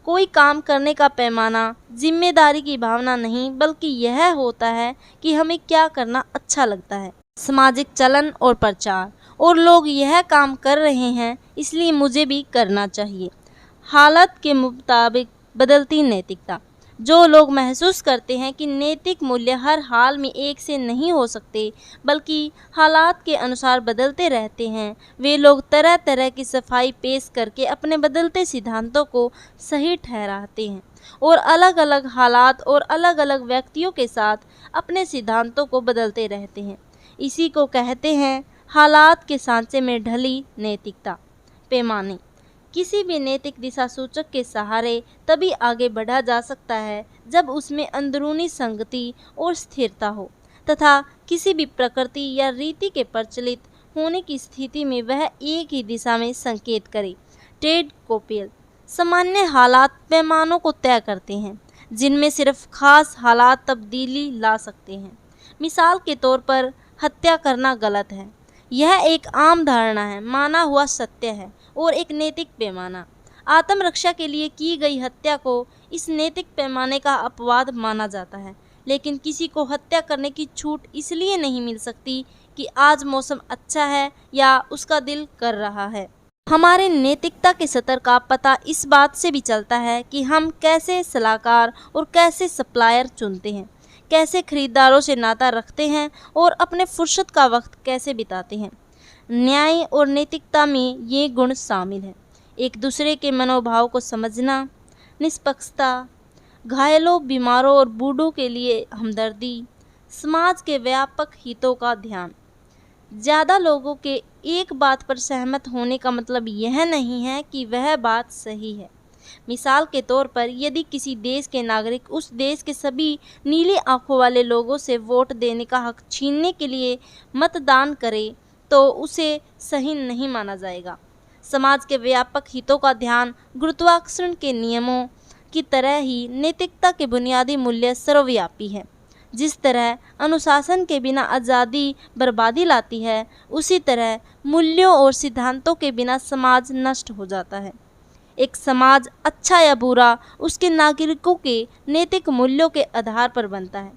कोई काम करने का पैमाना जिम्मेदारी की भावना नहीं, बल्कि यह होता है कि हमें क्या करना अच्छा लगता है। सामाजिक चलन और प्रचार, और लोग यह काम कर रहे हैं इसलिए मुझे भी करना चाहिए। हालत के मुताबिक बदलती नैतिकता। जो लोग महसूस करते हैं कि नैतिक मूल्य हर हाल में एक से नहीं हो सकते, बल्कि हालात के अनुसार बदलते रहते हैं, वे लोग तरह तरह की सफाई पेश करके अपने बदलते सिद्धांतों को सही ठहराते हैं और अलग अलग हालात और अलग अलग व्यक्तियों के साथ अपने सिद्धांतों को बदलते रहते हैं। इसी को कहते हैं हालात के सांचे में ढली नैतिकता। पैमाने। किसी भी नैतिक दिशा सूचक के सहारे तभी आगे बढ़ा जा सकता है जब उसमें अंदरूनी संगति और स्थिरता हो, तथा किसी भी प्रकृति या रीति के प्रचलित होने की स्थिति में वह एक ही दिशा में संकेत करे। Ted Coppell. सामान्य हालात पैमानों को तय करते हैं जिनमें सिर्फ खास हालात तब्दीली ला सकते हैं। मिसाल के तौर पर, हत्या करना गलत है, यह एक आम धारणा है, माना हुआ सत्य है और एक नैतिक पैमाना। आत्मरक्षा के लिए की गई हत्या को इस नैतिक पैमाने का अपवाद माना जाता है, लेकिन किसी को हत्या करने की छूट इसलिए नहीं मिल सकती कि आज मौसम अच्छा है या उसका दिल कर रहा है। हमारे नैतिकता के स्तर का पता इस बात से भी चलता है कि हम कैसे सलाहकार और कैसे सप्लायर चुनते हैं, कैसे खरीदारों से नाता रखते हैं और अपने फुर्सत का वक्त कैसे बिताते हैं। न्याय और नैतिकता में ये गुण शामिल हैं: एक दूसरे के मनोभाव को समझना, निष्पक्षता, घायलों, बीमारों और बूढ़ों के लिए हमदर्दी, समाज के व्यापक हितों का ध्यान। ज़्यादा लोगों के एक बात पर सहमत होने का मतलब यह नहीं है कि वह बात सही है। मिसाल के तौर पर, यदि किसी देश के नागरिक उस देश के सभी नीली आंखों वाले लोगों से वोट देने का हक छीनने के लिए मतदान करे तो उसे सही नहीं माना जाएगा। समाज के व्यापक हितों का ध्यान गुरुत्वाकर्षण के नियमों की तरह ही नैतिकता के बुनियादी मूल्य सर्वव्यापी है। जिस तरह अनुशासन के बिना आज़ादी बर्बादी लाती है, उसी तरह मूल्यों और सिद्धांतों के बिना समाज नष्ट हो जाता है। एक समाज अच्छा या बुरा उसके नागरिकों के नैतिक मूल्यों के आधार पर बनता है।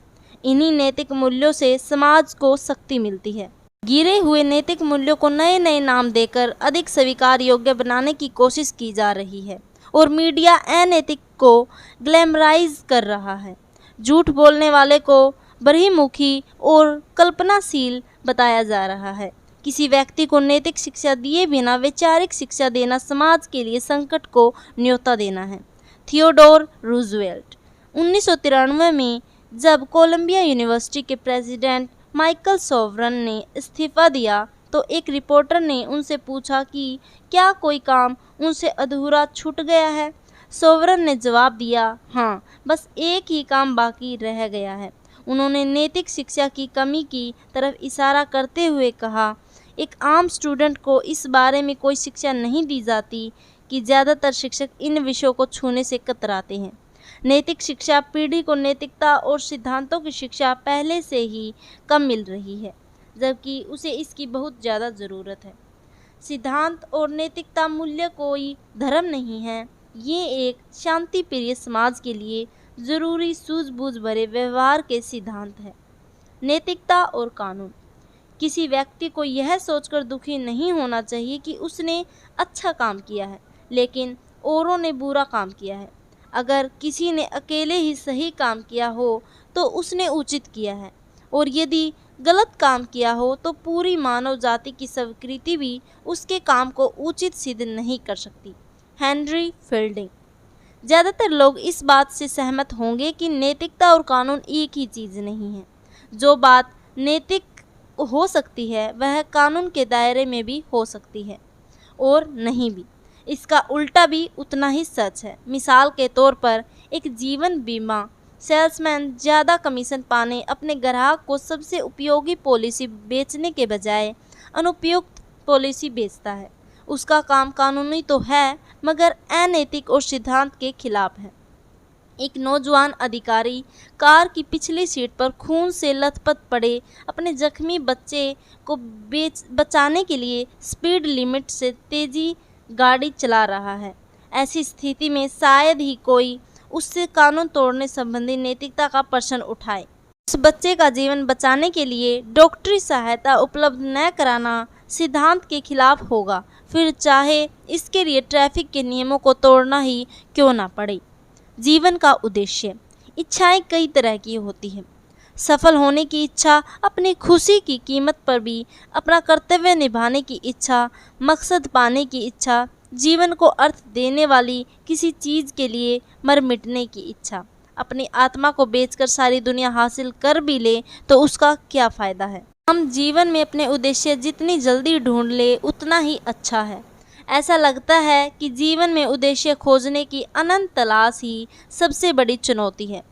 इन्हीं नैतिक मूल्यों से समाज को शक्ति मिलती है। गिरे हुए नैतिक मूल्यों को नए नए नाम देकर अधिक स्वीकार योग्य बनाने की कोशिश की जा रही है और मीडिया अनैतिक को ग्लैमराइज कर रहा है। झूठ बोलने वाले को बहिर्मुखी और कल्पनाशील बताया जा रहा है। किसी व्यक्ति को नैतिक शिक्षा दिए बिना वैचारिक शिक्षा देना समाज के लिए संकट को न्योता देना है। थियोडोर रूजवेल्ट 1993 में जब कोलंबिया यूनिवर्सिटी के प्रेसिडेंट माइकल सोवरन ने इस्तीफा दिया तो एक रिपोर्टर ने उनसे पूछा कि क्या कोई काम उनसे अधूरा छूट गया है। सोवरन ने जवाब दिया, हाँ, बस एक ही काम बाकी रह गया है। उन्होंने नैतिक शिक्षा की कमी की तरफ इशारा करते हुए कहा, एक आम स्टूडेंट को इस बारे में कोई शिक्षा नहीं दी जाती कि ज़्यादातर शिक्षक इन विषयों को छूने से कतराते हैं। नैतिक शिक्षा पीढ़ी को नैतिकता और सिद्धांतों की शिक्षा पहले से ही कम मिल रही है, जबकि उसे इसकी बहुत ज़्यादा ज़रूरत है। सिद्धांत और नैतिकता मूल्य कोई धर्म नहीं है, ये एक शांति प्रिय समाज के लिए ज़रूरी सूझबूझ भरे व्यवहार के सिद्धांत है। नैतिकता और कानून। किसी व्यक्ति को यह सोचकर दुखी नहीं होना चाहिए कि उसने अच्छा काम किया है लेकिन औरों ने बुरा काम किया है। अगर किसी ने अकेले ही सही काम किया हो तो उसने उचित किया है, और यदि गलत काम किया हो तो पूरी मानव जाति की स्वीकृति भी उसके काम को उचित सिद्ध नहीं कर सकती। Henry fielding. ज़्यादातर लोग इस बात से सहमत होंगे कि नैतिकता और कानून एक ही चीज़ नहीं है। जो बात नैतिक हो सकती है वह कानून के दायरे में भी हो सकती है और नहीं भी। इसका उल्टा भी उतना ही सच है। मिसाल के तौर पर एक जीवन बीमा सेल्समैन ज़्यादा कमीशन पाने अपने ग्राहक को सबसे उपयोगी पॉलिसी बेचने के बजाय अनुपयुक्त पॉलिसी बेचता है। उसका काम कानूनी तो है मगर अनैतिक और सिद्धांत के खिलाफ है। एक नौजवान अधिकारी कार की पिछली सीट पर खून से लथपथ पड़े अपने जख्मी बच्चे को बचाने के लिए स्पीड लिमिट से तेज़ी गाड़ी चला रहा है। ऐसी स्थिति में शायद ही कोई उससे कानून तोड़ने संबंधी नैतिकता का प्रश्न उठाए। उस बच्चे का जीवन बचाने के लिए डॉक्टरी सहायता उपलब्ध न कराना सिद्धांत के खिलाफ होगा, फिर चाहे इसके लिए ट्रैफिक के नियमों को तोड़ना ही क्यों ना पड़े। जीवन का उद्देश्य। इच्छाएं कई तरह की होती हैं। सफल होने की इच्छा, अपनी खुशी की कीमत पर भी अपना कर्तव्य निभाने की इच्छा, मकसद पाने की इच्छा, जीवन को अर्थ देने वाली किसी चीज़ के लिए मर मिटने की इच्छा। अपनी आत्मा को बेचकर सारी दुनिया हासिल कर भी ले तो उसका क्या फ़ायदा है। हम जीवन में अपने उद्देश्य जितनी जल्दी ढूंढ ले उतना ही अच्छा है। ऐसा लगता है कि जीवन में उद्देश्य खोजने की अनंत तलाश ही सबसे बड़ी चुनौती है।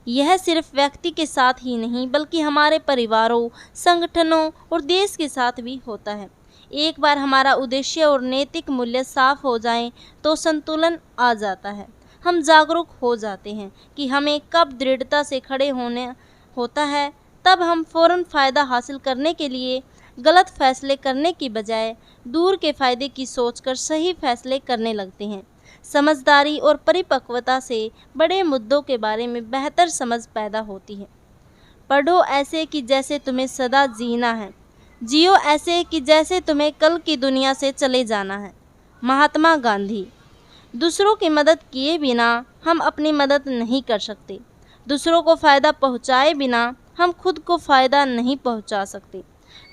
यह सिर्फ व्यक्ति के साथ ही नहीं बल्कि हमारे परिवारों, संगठनों और देश के साथ भी होता है। एक बार हमारा उद्देश्य और नैतिक मूल्य साफ हो जाएं तो संतुलन आ जाता है। हम जागरूक हो जाते हैं कि हमें कब दृढ़ता से खड़े होने होता है। तब हम फौरन फ़ायदा हासिल करने के लिए गलत फैसले करने की बजाय दूर के फ़ायदे की सोचकर सही फैसले करने लगते हैं। समझदारी और परिपक्वता से बड़े मुद्दों के बारे में बेहतर समझ पैदा होती है। पढ़ो ऐसे कि जैसे तुम्हें सदा जीना है, जियो ऐसे कि जैसे तुम्हें कल की दुनिया से चले जाना है। महात्मा गांधी। दूसरों की मदद किए बिना हम अपनी मदद नहीं कर सकते। दूसरों को फ़ायदा पहुँचाए बिना हम खुद को फ़ायदा नहीं पहुँचा सकते।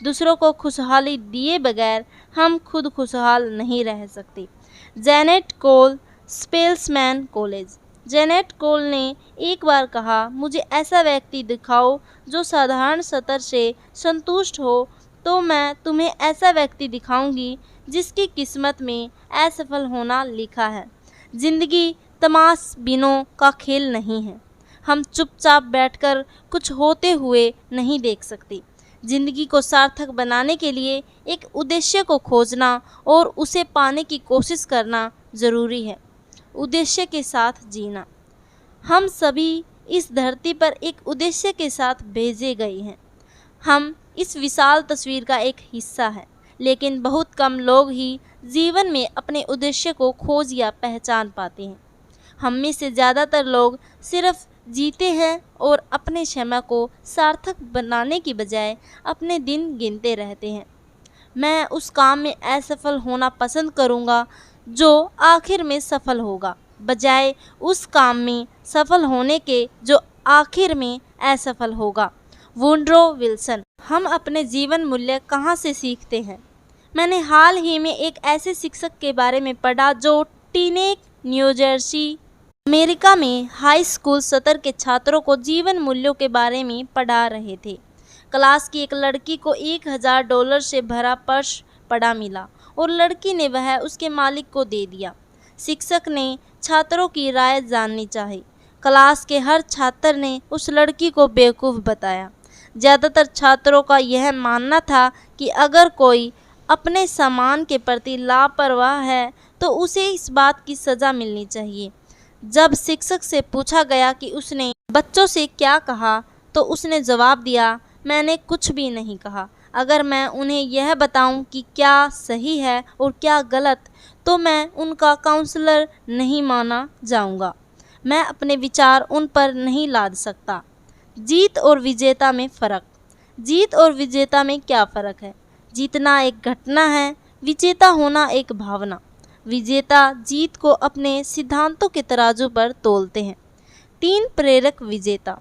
दूसरों को खुशहाली दिए बगैर हम खुद खुशहाल नहीं रह सकते। जेनेट कोल, स्पेल्समैन कॉलेज। जेनेट कोल ने एक बार कहा, मुझे ऐसा व्यक्ति दिखाओ जो साधारण स्तर से संतुष्ट हो तो मैं तुम्हें ऐसा व्यक्ति दिखाऊंगी जिसकी किस्मत में असफल होना लिखा है। जिंदगी तमाशबीनों का खेल नहीं है। हम चुपचाप बैठकर कुछ होते हुए नहीं देख सकते। जिंदगी को सार्थक बनाने के लिए एक उद्देश्य को खोजना और उसे पाने की कोशिश करना ज़रूरी है। उद्देश्य के साथ जीना। हम सभी इस धरती पर एक उद्देश्य के साथ भेजे गए हैं। हम इस विशाल तस्वीर का एक हिस्सा है, लेकिन बहुत कम लोग ही जीवन में अपने उद्देश्य को खोज या पहचान पाते हैं। हम में से ज़्यादातर लोग सिर्फ जीते हैं और अपने समय को सार्थक बनाने की बजाय अपने दिन गिनते रहते हैं। मैं उस काम में असफल होना पसंद करूँगा जो आखिर में सफल होगा, बजाय उस काम में सफल होने के जो आखिर में असफल होगा। Woodrow Wilson. हम अपने जीवन मूल्य कहाँ से सीखते हैं? मैंने हाल ही में एक ऐसे शिक्षक के बारे में पढ़ा जो टीनेक, न्यू जर्सी, अमेरिका में हाई स्कूल स्तर के छात्रों को जीवन मूल्यों के बारे में पढ़ा रहे थे। क्लास की एक लड़की को $1000 से भरा पर्स पड़ा मिला और लड़की ने वह उसके मालिक को दे दिया। शिक्षक ने छात्रों की राय जाननी चाहिए। क्लास के हर छात्र ने उस लड़की को बेवकूफ़ बताया। ज़्यादातर छात्रों का यह मानना था कि अगर कोई अपने सामान के प्रति लापरवाह है तो उसे इस बात की सज़ा मिलनी चाहिए। जब शिक्षक से पूछा गया कि उसने बच्चों से क्या कहा तो उसने जवाब दिया, मैंने कुछ भी नहीं कहा। अगर मैं उन्हें यह बताऊं कि क्या सही है और क्या गलत, तो मैं उनका काउंसलर नहीं माना जाऊंगा। मैं अपने विचार उन पर नहीं लाद सकता। जीत और विजेता में फ़र्क। जीत और विजेता में क्या फ़र्क है? जीतना एक घटना है, विजेता होना एक भावना। विजेता जीत को अपने सिद्धांतों के तराजू पर तोलते हैं। 3 प्रेरक विजेता।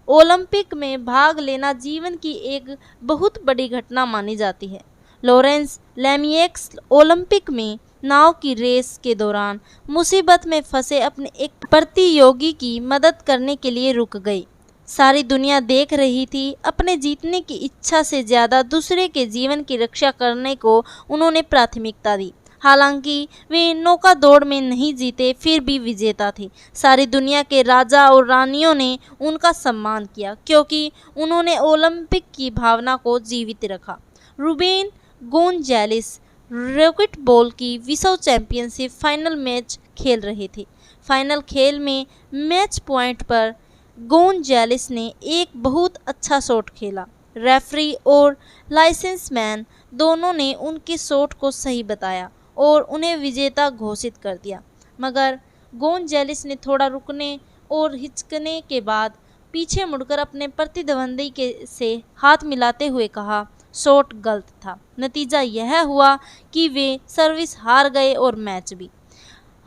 ओलंपिक में भाग लेना जीवन की एक बहुत बड़ी घटना मानी जाती है। लॉरेंस लेमिएक्स ओलंपिक में नाव की रेस के दौरान मुसीबत में फंसे अपने एक प्रतियोगी की मदद करने के लिए रुक गए। सारी दुनिया देख रही थी। अपने जीतने की इच्छा से ज़्यादा दूसरे के जीवन की रक्षा करने को उन्होंने प्राथमिकता दी। हालांकि वे नौका दौड़ में नहीं जीते, फिर भी विजेता थे। सारी दुनिया के राजा और रानियों ने उनका सम्मान किया क्योंकि उन्होंने ओलंपिक की भावना को जीवित रखा। रूबेन गोंजालेस रैकेटबॉल की विश्व चैंपियनशिप फाइनल मैच खेल रहे थे। फाइनल खेल में मैच पॉइंट पर गोंजालेस ने एक बहुत अच्छा शॉट खेला। रेफरी और लाइसेंसमैन दोनों ने उनके शॉट को सही बताया और उन्हें विजेता घोषित कर दिया। मगर गोंजालेस ने थोड़ा रुकने और हिचकने के बाद पीछे मुड़कर अपने प्रतिद्वंदी से हाथ मिलाते हुए कहा, शॉट गलत था। नतीजा यह हुआ कि वे सर्विस हार गए और मैच भी।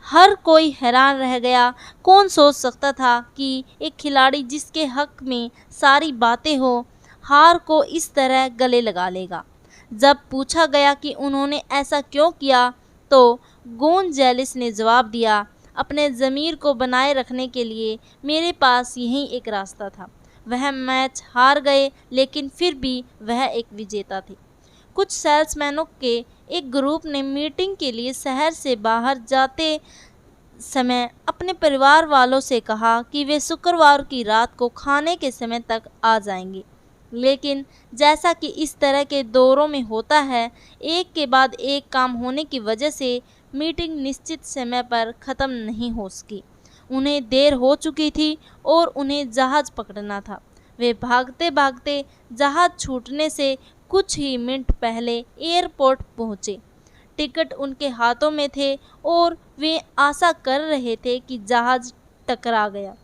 हर कोई हैरान रह गया। कौन सोच सकता था कि एक खिलाड़ी जिसके हक में सारी बातें हो, हार को इस तरह गले लगा लेगा। जब पूछा गया कि उन्होंने ऐसा क्यों किया तो गोंजालेस ने जवाब दिया, अपने ज़मीर को बनाए रखने के लिए मेरे पास यही एक रास्ता था। वह मैच हार गए लेकिन फिर भी वह एक विजेता थे। कुछ सेल्समैनों के एक ग्रुप ने मीटिंग के लिए शहर से बाहर जाते समय अपने परिवार वालों से कहा कि वे शुक्रवार की रात को खाने के समय तक आ जाएंगे। लेकिन जैसा कि इस तरह के दौरों में होता है, एक के बाद एक काम होने की वजह से मीटिंग निश्चित समय पर ख़त्म नहीं हो सकी। उन्हें देर हो चुकी थी और उन्हें जहाज़ पकड़ना था। वे भागते भागते जहाज़ छूटने से कुछ ही मिनट पहले एयरपोर्ट पहुँचे। टिकट उनके हाथों में थे और वे आशा कर रहे थे कि जहाज़ टकरा गया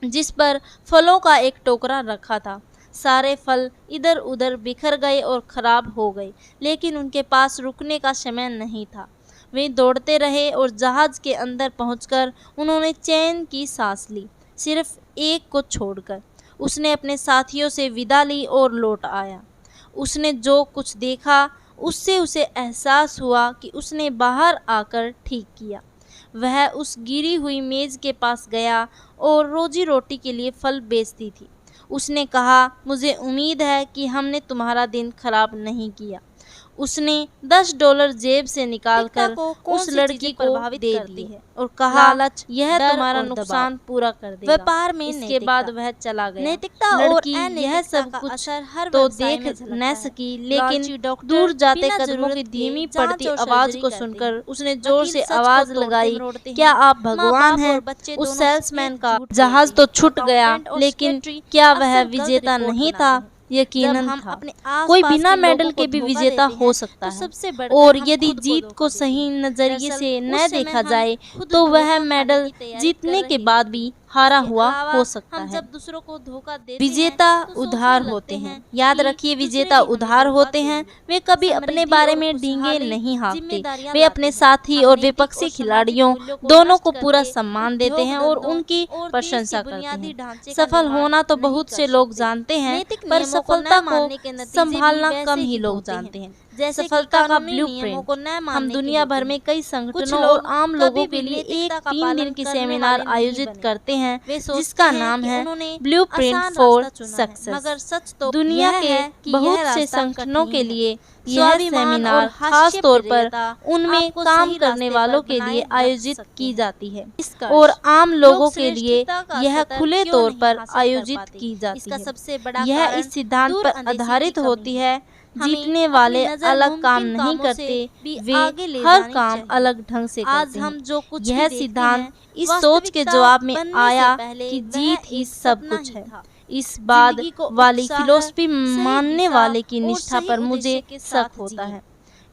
जिस पर फलों का एक टोकरा रखा था। सारे फल इधर उधर बिखर गए और ख़राब हो गए, लेकिन उनके पास रुकने का समय नहीं था। वे दौड़ते रहे और जहाज़ के अंदर पहुंचकर उन्होंने चैन की सांस ली, सिर्फ एक को छोड़कर। उसने अपने साथियों से विदा ली और लौट आया। उसने जो कुछ देखा उससे उसे एहसास हुआ कि उसने बाहर आकर ठीक किया। वह उस गिरी हुई मेज़ के पास गया और रोजी रोटी के लिए फल बेचती थी। उसने कहा, मुझे उम्मीद है कि हमने तुम्हारा दिन खराब नहीं किया। उसने $10 जेब से निकालकर उस लड़की को दे दिए और कहा, लालच यह तुम्हारा नुकसान पूरा कर देगा। व्यापार में इसके बाद वह चला गया। नैतिकता लड़की यह सब कुछ तो देख न सकी, लेकिन दूर जाते कदमों की धीमी पड़ती आवाज को सुनकर उसने जोर से आवाज लगाई, क्या आप भगवान हैं? उस सेल्समैन का जहाज तो छूट गया, लेकिन क्या वह विजेता नहीं था? यकीनन था। कोई बिना मेडल के भी विजेता हो सकता है, और यदि जीत को सही नजरिए से न देखा जाए तो वह मेडल जीतने के बाद भी हारा हुआ हो सकता है। जब दूसरों को धोखा देते विजेता उधार होते हैं। याद रखिए, विजेता उधार होते हैं। वे कभी अपने बारे में डींगे नहीं हाँकते। वे अपने साथी और विपक्षी खिलाड़ियों दोनों को पूरा सम्मान देते हैं और उनकी प्रशंसा करते हैं। सफल होना तो बहुत से लोग जानते हैं, पर सफलता को संभालना कम ही लोग जानते हैं। जैसे सफलता का ब्लूप्रिंट हम दुनिया भर में कई संगठनों और आम लोगों के लिए एक 3 दिन की सेमिनार आयोजित करते हैं, जिसका नाम है ब्लूप्रिंट फॉर सक्सेस। मगर सच तो दुनिया के बहुत से संगठनों के लिए यह सेमिनार खास तौर पर उनमें काम करने वालों के लिए आयोजित की जाती है और आम लोगों के लिए यह खुले तौर पर आयोजित की जाती है। यह इस सिद्धांत पर आधारित होती है, जीतने वाले अलग काम नहीं करते, वे हर काम अलग ढंग से करते हैं। यह सिद्धांत इस सोच के जवाब में आया कि जीत ही सब कुछ है। इस बाद वाली फिलॉसफी मानने वाले की निष्ठा पर मुझे शक होता है।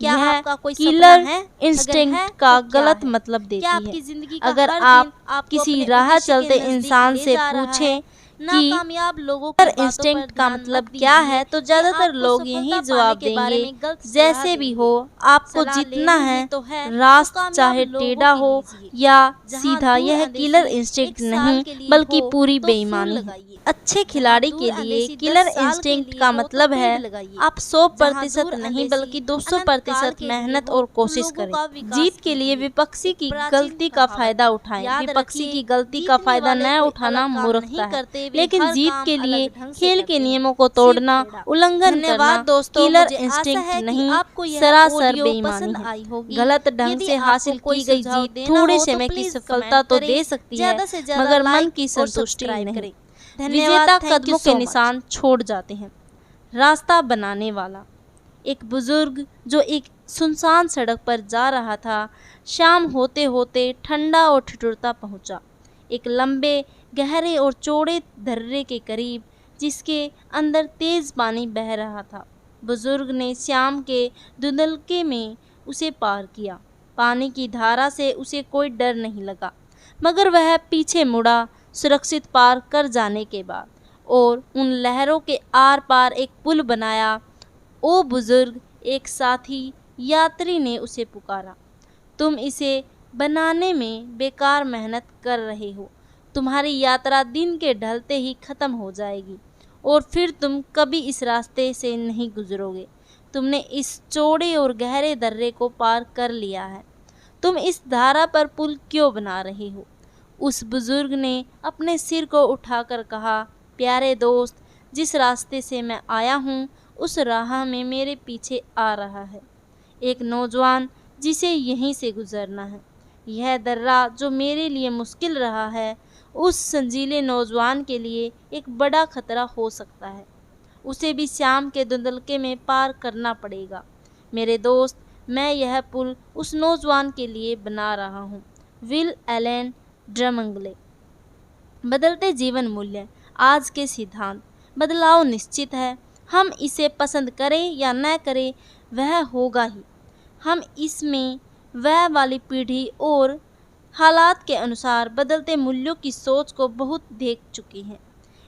यह किलर इंस्टिंक्ट का गलत मतलब देती है। अगर आप किसी राह चलते इंसान से पूछें कि कामयाब लोगों का इंस्टिंक्ट का मतलब क्या है, तो ज्यादातर लोग यही जवाब देंगे, जैसे भी हो आपको जीतना है, रास्ता चाहे टेढ़ा हो या सीधा। यह किलर इंस्टिंक्ट नहीं बल्कि पूरी बेईमानी है। अच्छे खिलाड़ी के लिए किलर इंस्टिंक्ट का मतलब है आप 100% नहीं बल्कि 200% मेहनत और कोशिश करें। जीत के लिए विपक्षी की गलती का फायदा उठाएं। विपक्षी की गलती का फायदा न उठाना मूर्खता है, लेकिन जीत के लिए खेल के नियमों को तोड़ना, उल्लंघन करना किलर इंस्टिंक्ट नहीं, सरासर बेईमानी है। गलत ढंग से हासिल की गई जीत थोड़े समय की सफलता तो दे सकती है, मगर मन की संतुष्टि नहीं। विजेता कदमों के निशान छोड़ जाते हैं। रास्ता बनाने वाला। एक बुजुर्ग जो एक सुनसान सड़क पर जा रहा था, शाम होते होते ठंडा और ठिठुरता पहुंचा। एक लंबे, गहरे और चौड़े दर्रे के करीब, जिसके अंदर तेज पानी बह रहा था। बुजुर्ग ने शाम के धुंधलके में उसे पार किया। पानी की धारा से उसे कोई डर नहीं लगा, मगर वह पीछे मुड़ा सुरक्षित पार कर जाने के बाद और उन लहरों के आर पार एक पुल बनाया। ओ बुजुर्ग, एक साथी यात्री ने उसे पुकारा, तुम इसे बनाने में बेकार मेहनत कर रहे हो। तुम्हारी यात्रा दिन के ढलते ही खत्म हो जाएगी और फिर तुम कभी इस रास्ते से नहीं गुजरोगे। तुमने इस चौड़े और गहरे दर्रे को पार कर लिया है, तुम इस धारा पर पुल क्यों बना रहे हो? उस बुजुर्ग ने अपने सिर को उठाकर कहा, प्यारे दोस्त, जिस रास्ते से मैं आया हूँ उस राह में मेरे पीछे आ रहा है एक नौजवान जिसे यहीं से गुजरना है। यह दर्रा जो मेरे लिए मुश्किल रहा है, उस संजीले नौजवान के लिए एक बड़ा खतरा हो सकता है। उसे भी शाम के धुंधलके में पार करना पड़ेगा। मेरे दोस्त, मैं यह पुल उस नौजवान के लिए बना रहा हूँ। Will Allen Dromgoole. बदलते जीवन मूल्य। आज के सिद्धांत। बदलाव निश्चित है, हम इसे पसंद करें या न करें, वह होगा ही। हम इसमें वह वाली पीढ़ी और हालात के अनुसार बदलते मूल्यों की सोच को बहुत देख चुके हैं।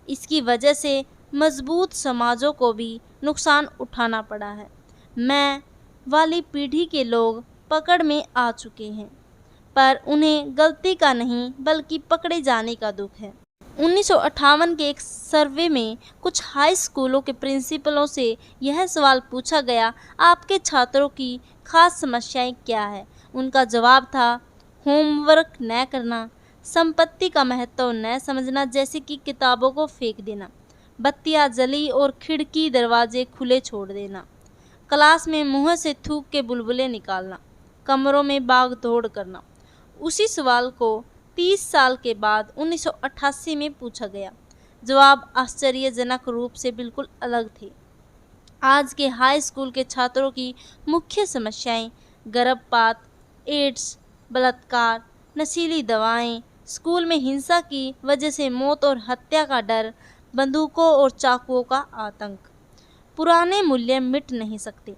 इसकी वजह से मजबूत समाजों को भी नुकसान उठाना पड़ा है। मैं वाली पीढ़ी के लोग पकड़ में आ चुके हैं, पर उन्हें गलती का नहीं बल्कि पकड़े जाने का दुख है। 1958 के एक सर्वे में कुछ हाई स्कूलों के प्रिंसिपलों से यह सवाल पूछा गया, आपके छात्रों की खास समस्याएं क्या है? उनका जवाब था, होमवर्क न करना, संपत्ति का महत्व न समझना जैसे कि किताबों को फेंक देना, बत्तियां जली और खिड़की दरवाजे खुले छोड़ देना, क्लास में मुंह से थूक के बुलबुले निकालना, कमरों में भाग दौड़ करना। उसी सवाल को 30 साल के बाद 1988 में पूछा गया। जवाब आश्चर्यजनक रूप से बिल्कुल अलग थे। आज के हाई स्कूल के छात्रों की मुख्य समस्याएं गर्भपात, एड्स, बलात्कार, नशीली दवाएं, स्कूल में हिंसा की वजह से मौत और हत्या का डर, बंदूकों और चाकुओं का आतंक। पुराने मूल्य मिट नहीं सकते।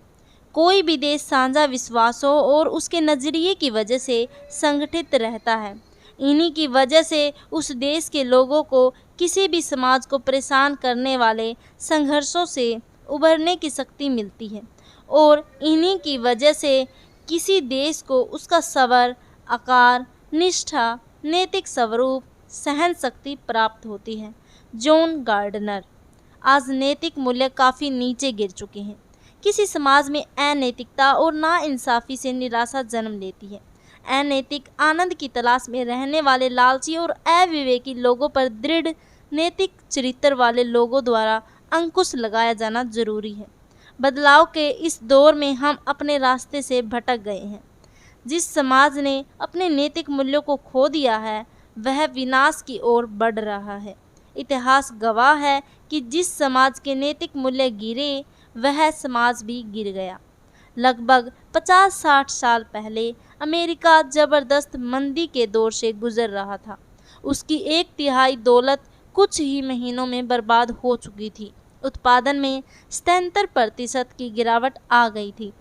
कोई भी देश साझा विश्वासों और उसके नज़रिए की वजह से संगठित रहता है, इन्हीं की वजह से उस देश के लोगों को किसी भी समाज को परेशान करने वाले संघर्षों से उभरने की शक्ति मिलती है और इन्हीं की वजह से किसी देश को उसका सबर, आकार, निष्ठा, नैतिक स्वरूप, सहन शक्ति प्राप्त होती है। John Gardner. आज नैतिक मूल्य काफ़ी नीचे गिर चुके हैं। किसी समाज में अनैतिकता और नाइंसाफ़ी से निराशा जन्म लेती है। अनैतिक आनंद की तलाश में रहने वाले लालची और अविवेकी लोगों पर दृढ़ नैतिक चरित्र वाले लोगों द्वारा अंकुश लगाया जाना जरूरी है। बदलाव के इस दौर में हम अपने रास्ते से भटक गए हैं। जिस समाज ने अपने नैतिक मूल्यों को खो दिया है वह विनाश की ओर बढ़ रहा है। इतिहास गवाह है कि जिस समाज के नैतिक मूल्य गिरे वह समाज भी गिर गया। लगभग 50-60 साल पहले अमेरिका जबरदस्त मंदी के दौर से गुजर रहा था। उसकी 1/3 दौलत कुछ ही महीनों में बर्बाद हो चुकी थी। उत्पादन में 77% की गिरावट आ गई थी।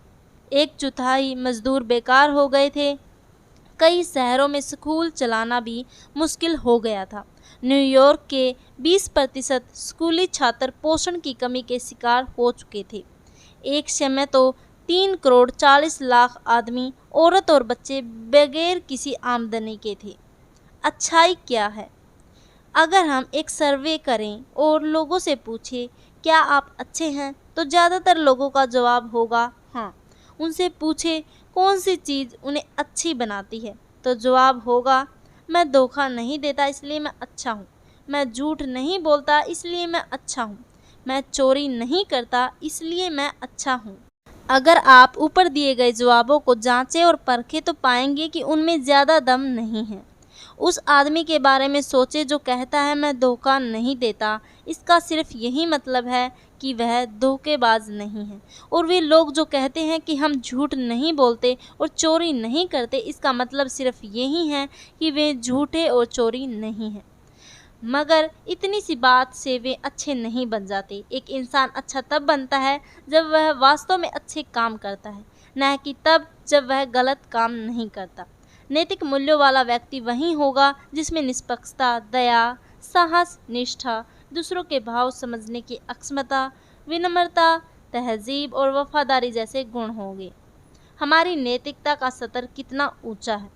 1/4 मजदूर बेकार हो गए थे। कई शहरों में स्कूल चलाना भी मुश्किल हो गया था। न्यूयॉर्क के 20% स्कूली छात्र पोषण की कमी के शिकार हो चुके थे। एक समय तो 3,40,00,000 आदमी, औरत और बच्चे बगैर किसी आमदनी के थे। अच्छाई क्या है? अगर हम एक सर्वे करें और लोगों से पूछें क्या आप अच्छे हैं, तो ज़्यादातर लोगों का जवाब होगा हाँ। उनसे पूछें कौन सी चीज़ उन्हें अच्छी बनाती है, तो जवाब होगा मैं धोखा नहीं देता इसलिए मैं अच्छा हूँ, मैं झूठ नहीं बोलता इसलिए मैं अच्छा हूँ, मैं चोरी नहीं करता इसलिए मैं अच्छा हूँ। अगर आप ऊपर दिए गए जवाबों को जांचें और परखें तो पाएंगे कि उनमें ज़्यादा दम नहीं है। उस आदमी के बारे में सोचें जो कहता है मैं धोखा नहीं देता। इसका सिर्फ यही मतलब है कि वह धोखेबाज नहीं है। और वे लोग जो कहते हैं कि हम झूठ नहीं बोलते और चोरी नहीं करते, इसका मतलब सिर्फ यही है कि वे झूठे और चोरी नहीं हैं। मगर इतनी सी बात से वे अच्छे नहीं बन जाते। एक इंसान अच्छा तब बनता है जब वह वास्तव में अच्छे काम करता है, न कि तब जब वह गलत काम नहीं करता। नैतिक मूल्यों वाला व्यक्ति वही होगा जिसमें निष्पक्षता, दया, साहस, निष्ठा, दूसरों के भाव समझने की अक्षमता, विनम्रता, तहजीब और वफादारी जैसे गुण होंगे। हमारी नैतिकता का स्तर कितना ऊंचा है?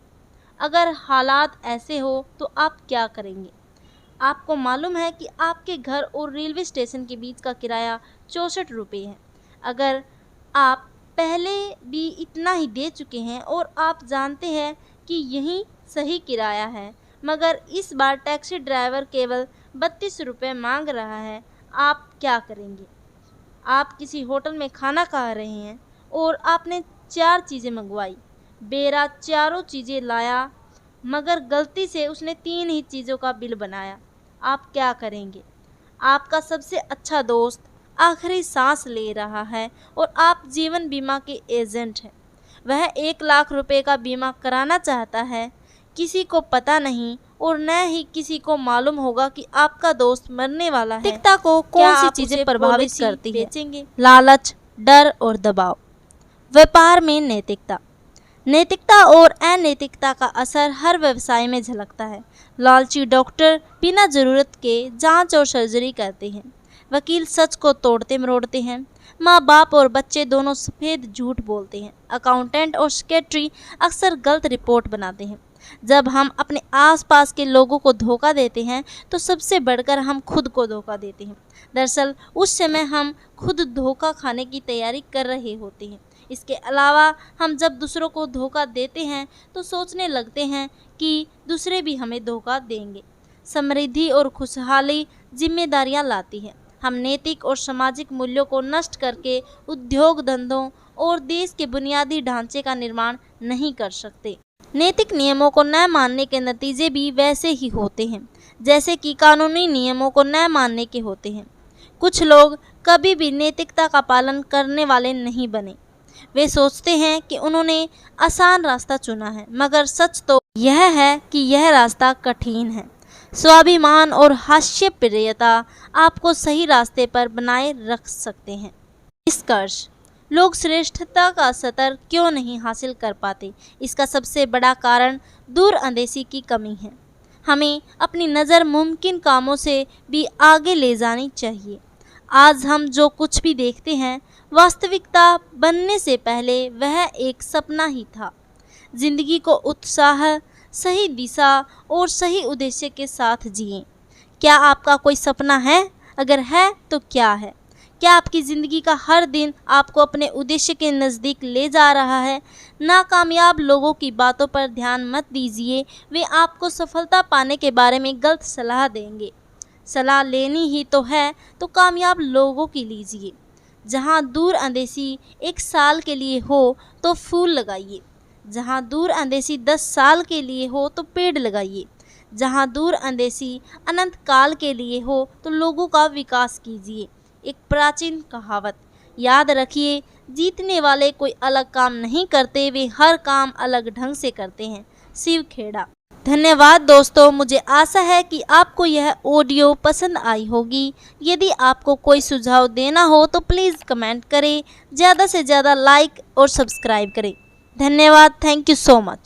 अगर हालात ऐसे हो तो आप क्या करेंगे? आपको मालूम है कि आपके घर और रेलवे स्टेशन के बीच का किराया 64 रुपये है। अगर आप पहले भी इतना ही दे चुके हैं और आप जानते हैं कि यही सही किराया है, मगर इस बार टैक्सी ड्राइवर केवल 32 रुपये मांग रहा है, आप क्या करेंगे? आप किसी होटल में खाना खा रहे हैं और आपने 4 चीज़ें मंगवाई। बेरा चारों चीज़ें लाया मगर गलती से उसने 3 ही चीज़ों का बिल बनाया। आप क्या करेंगे? आपका सबसे अच्छा दोस्त आखिरी सांस ले रहा है और आप जीवन बीमा के एजेंट हैं। वह 1 लाख रुपए का बीमा कराना चाहता है। किसी को पता नहीं और न ही किसी को मालूम होगा कि आपका दोस्त मरने वाला है। नैतिकता को कौन सी चीज़ें प्रभावित करती है? लालच, डर और दबाव। व्यापार में नैतिकता। नैतिकता और अनैतिकता का असर हर व्यवसाय में झलकता है। लालची डॉक्टर बिना ज़रूरत के जांच और सर्जरी करते हैं। वकील सच को तोड़ते मरोड़ते हैं। माँ बाप और बच्चे दोनों सफ़ेद झूठ बोलते हैं। अकाउंटेंट और सेक्रेटरी अक्सर गलत रिपोर्ट बनाते हैं। जब हम अपने आसपास के लोगों को धोखा देते हैं तो सबसे बढ़कर हम खुद को धोखा देते हैं। दरअसल उस समय हम खुद धोखा खाने की तैयारी कर रहे होते हैं। इसके अलावा हम जब दूसरों को धोखा देते हैं तो सोचने लगते हैं कि दूसरे भी हमें धोखा देंगे। समृद्धि और खुशहाली जिम्मेदारियां लाती है। हम नैतिक और सामाजिक मूल्यों को नष्ट करके उद्योग धंधों और देश के बुनियादी ढांचे का निर्माण नहीं कर सकते। नैतिक नियमों को न मानने के नतीजे भी वैसे ही होते हैं जैसे कि कानूनी नियमों को न मानने के होते हैं। कुछ लोग कभी भी नैतिकता का पालन करने वाले नहीं बने। वे सोचते हैं कि उन्होंने आसान रास्ता चुना है, मगर सच तो यह है कि यह रास्ता कठिन है। स्वाभिमान और हास्यप्रियता आपको सही रास्ते पर बनाए रख सकते हैं। निष्कर्ष: लोग श्रेष्ठता का स्तर क्यों नहीं हासिल कर पाते? इसका सबसे बड़ा कारण दूरअंदेशी की कमी है। हमें अपनी नज़र मुमकिन कामों से भी आगे ले जानी चाहिए। आज हम जो कुछ भी देखते हैं, वास्तविकता बनने से पहले वह एक सपना ही था। जिंदगी को उत्साह, सही दिशा और सही उद्देश्य के साथ जिएं। क्या आपका कोई सपना है? अगर है तो क्या है? क्या आपकी ज़िंदगी का हर दिन आपको अपने उद्देश्य के नज़दीक ले जा रहा है? नाकामयाब लोगों की बातों पर ध्यान मत दीजिए, वे आपको सफलता पाने के बारे में गलत सलाह देंगे। सलाह लेनी ही तो है तो कामयाब लोगों की लीजिए। जहाँ दूरअंदेशी 1 साल के लिए हो तो फूल लगाइए, जहाँ दूरअंदेशी 10 साल के लिए हो तो पेड़ लगाइए, जहाँ दूरअंदेशी अनंत काल के लिए हो तो लोगों का विकास कीजिए। एक प्राचीन कहावत याद रखिए, जीतने वाले कोई अलग काम नहीं करते, वे हर काम अलग ढंग से करते हैं। शिव खेड़ा। धन्यवाद दोस्तों, मुझे आशा है कि आपको यह ऑडियो पसंद आई होगी। यदि आपको कोई सुझाव देना हो तो प्लीज़ कमेंट करें, ज़्यादा से ज़्यादा लाइक और सब्सक्राइब करें। धन्यवाद। Thank you so much.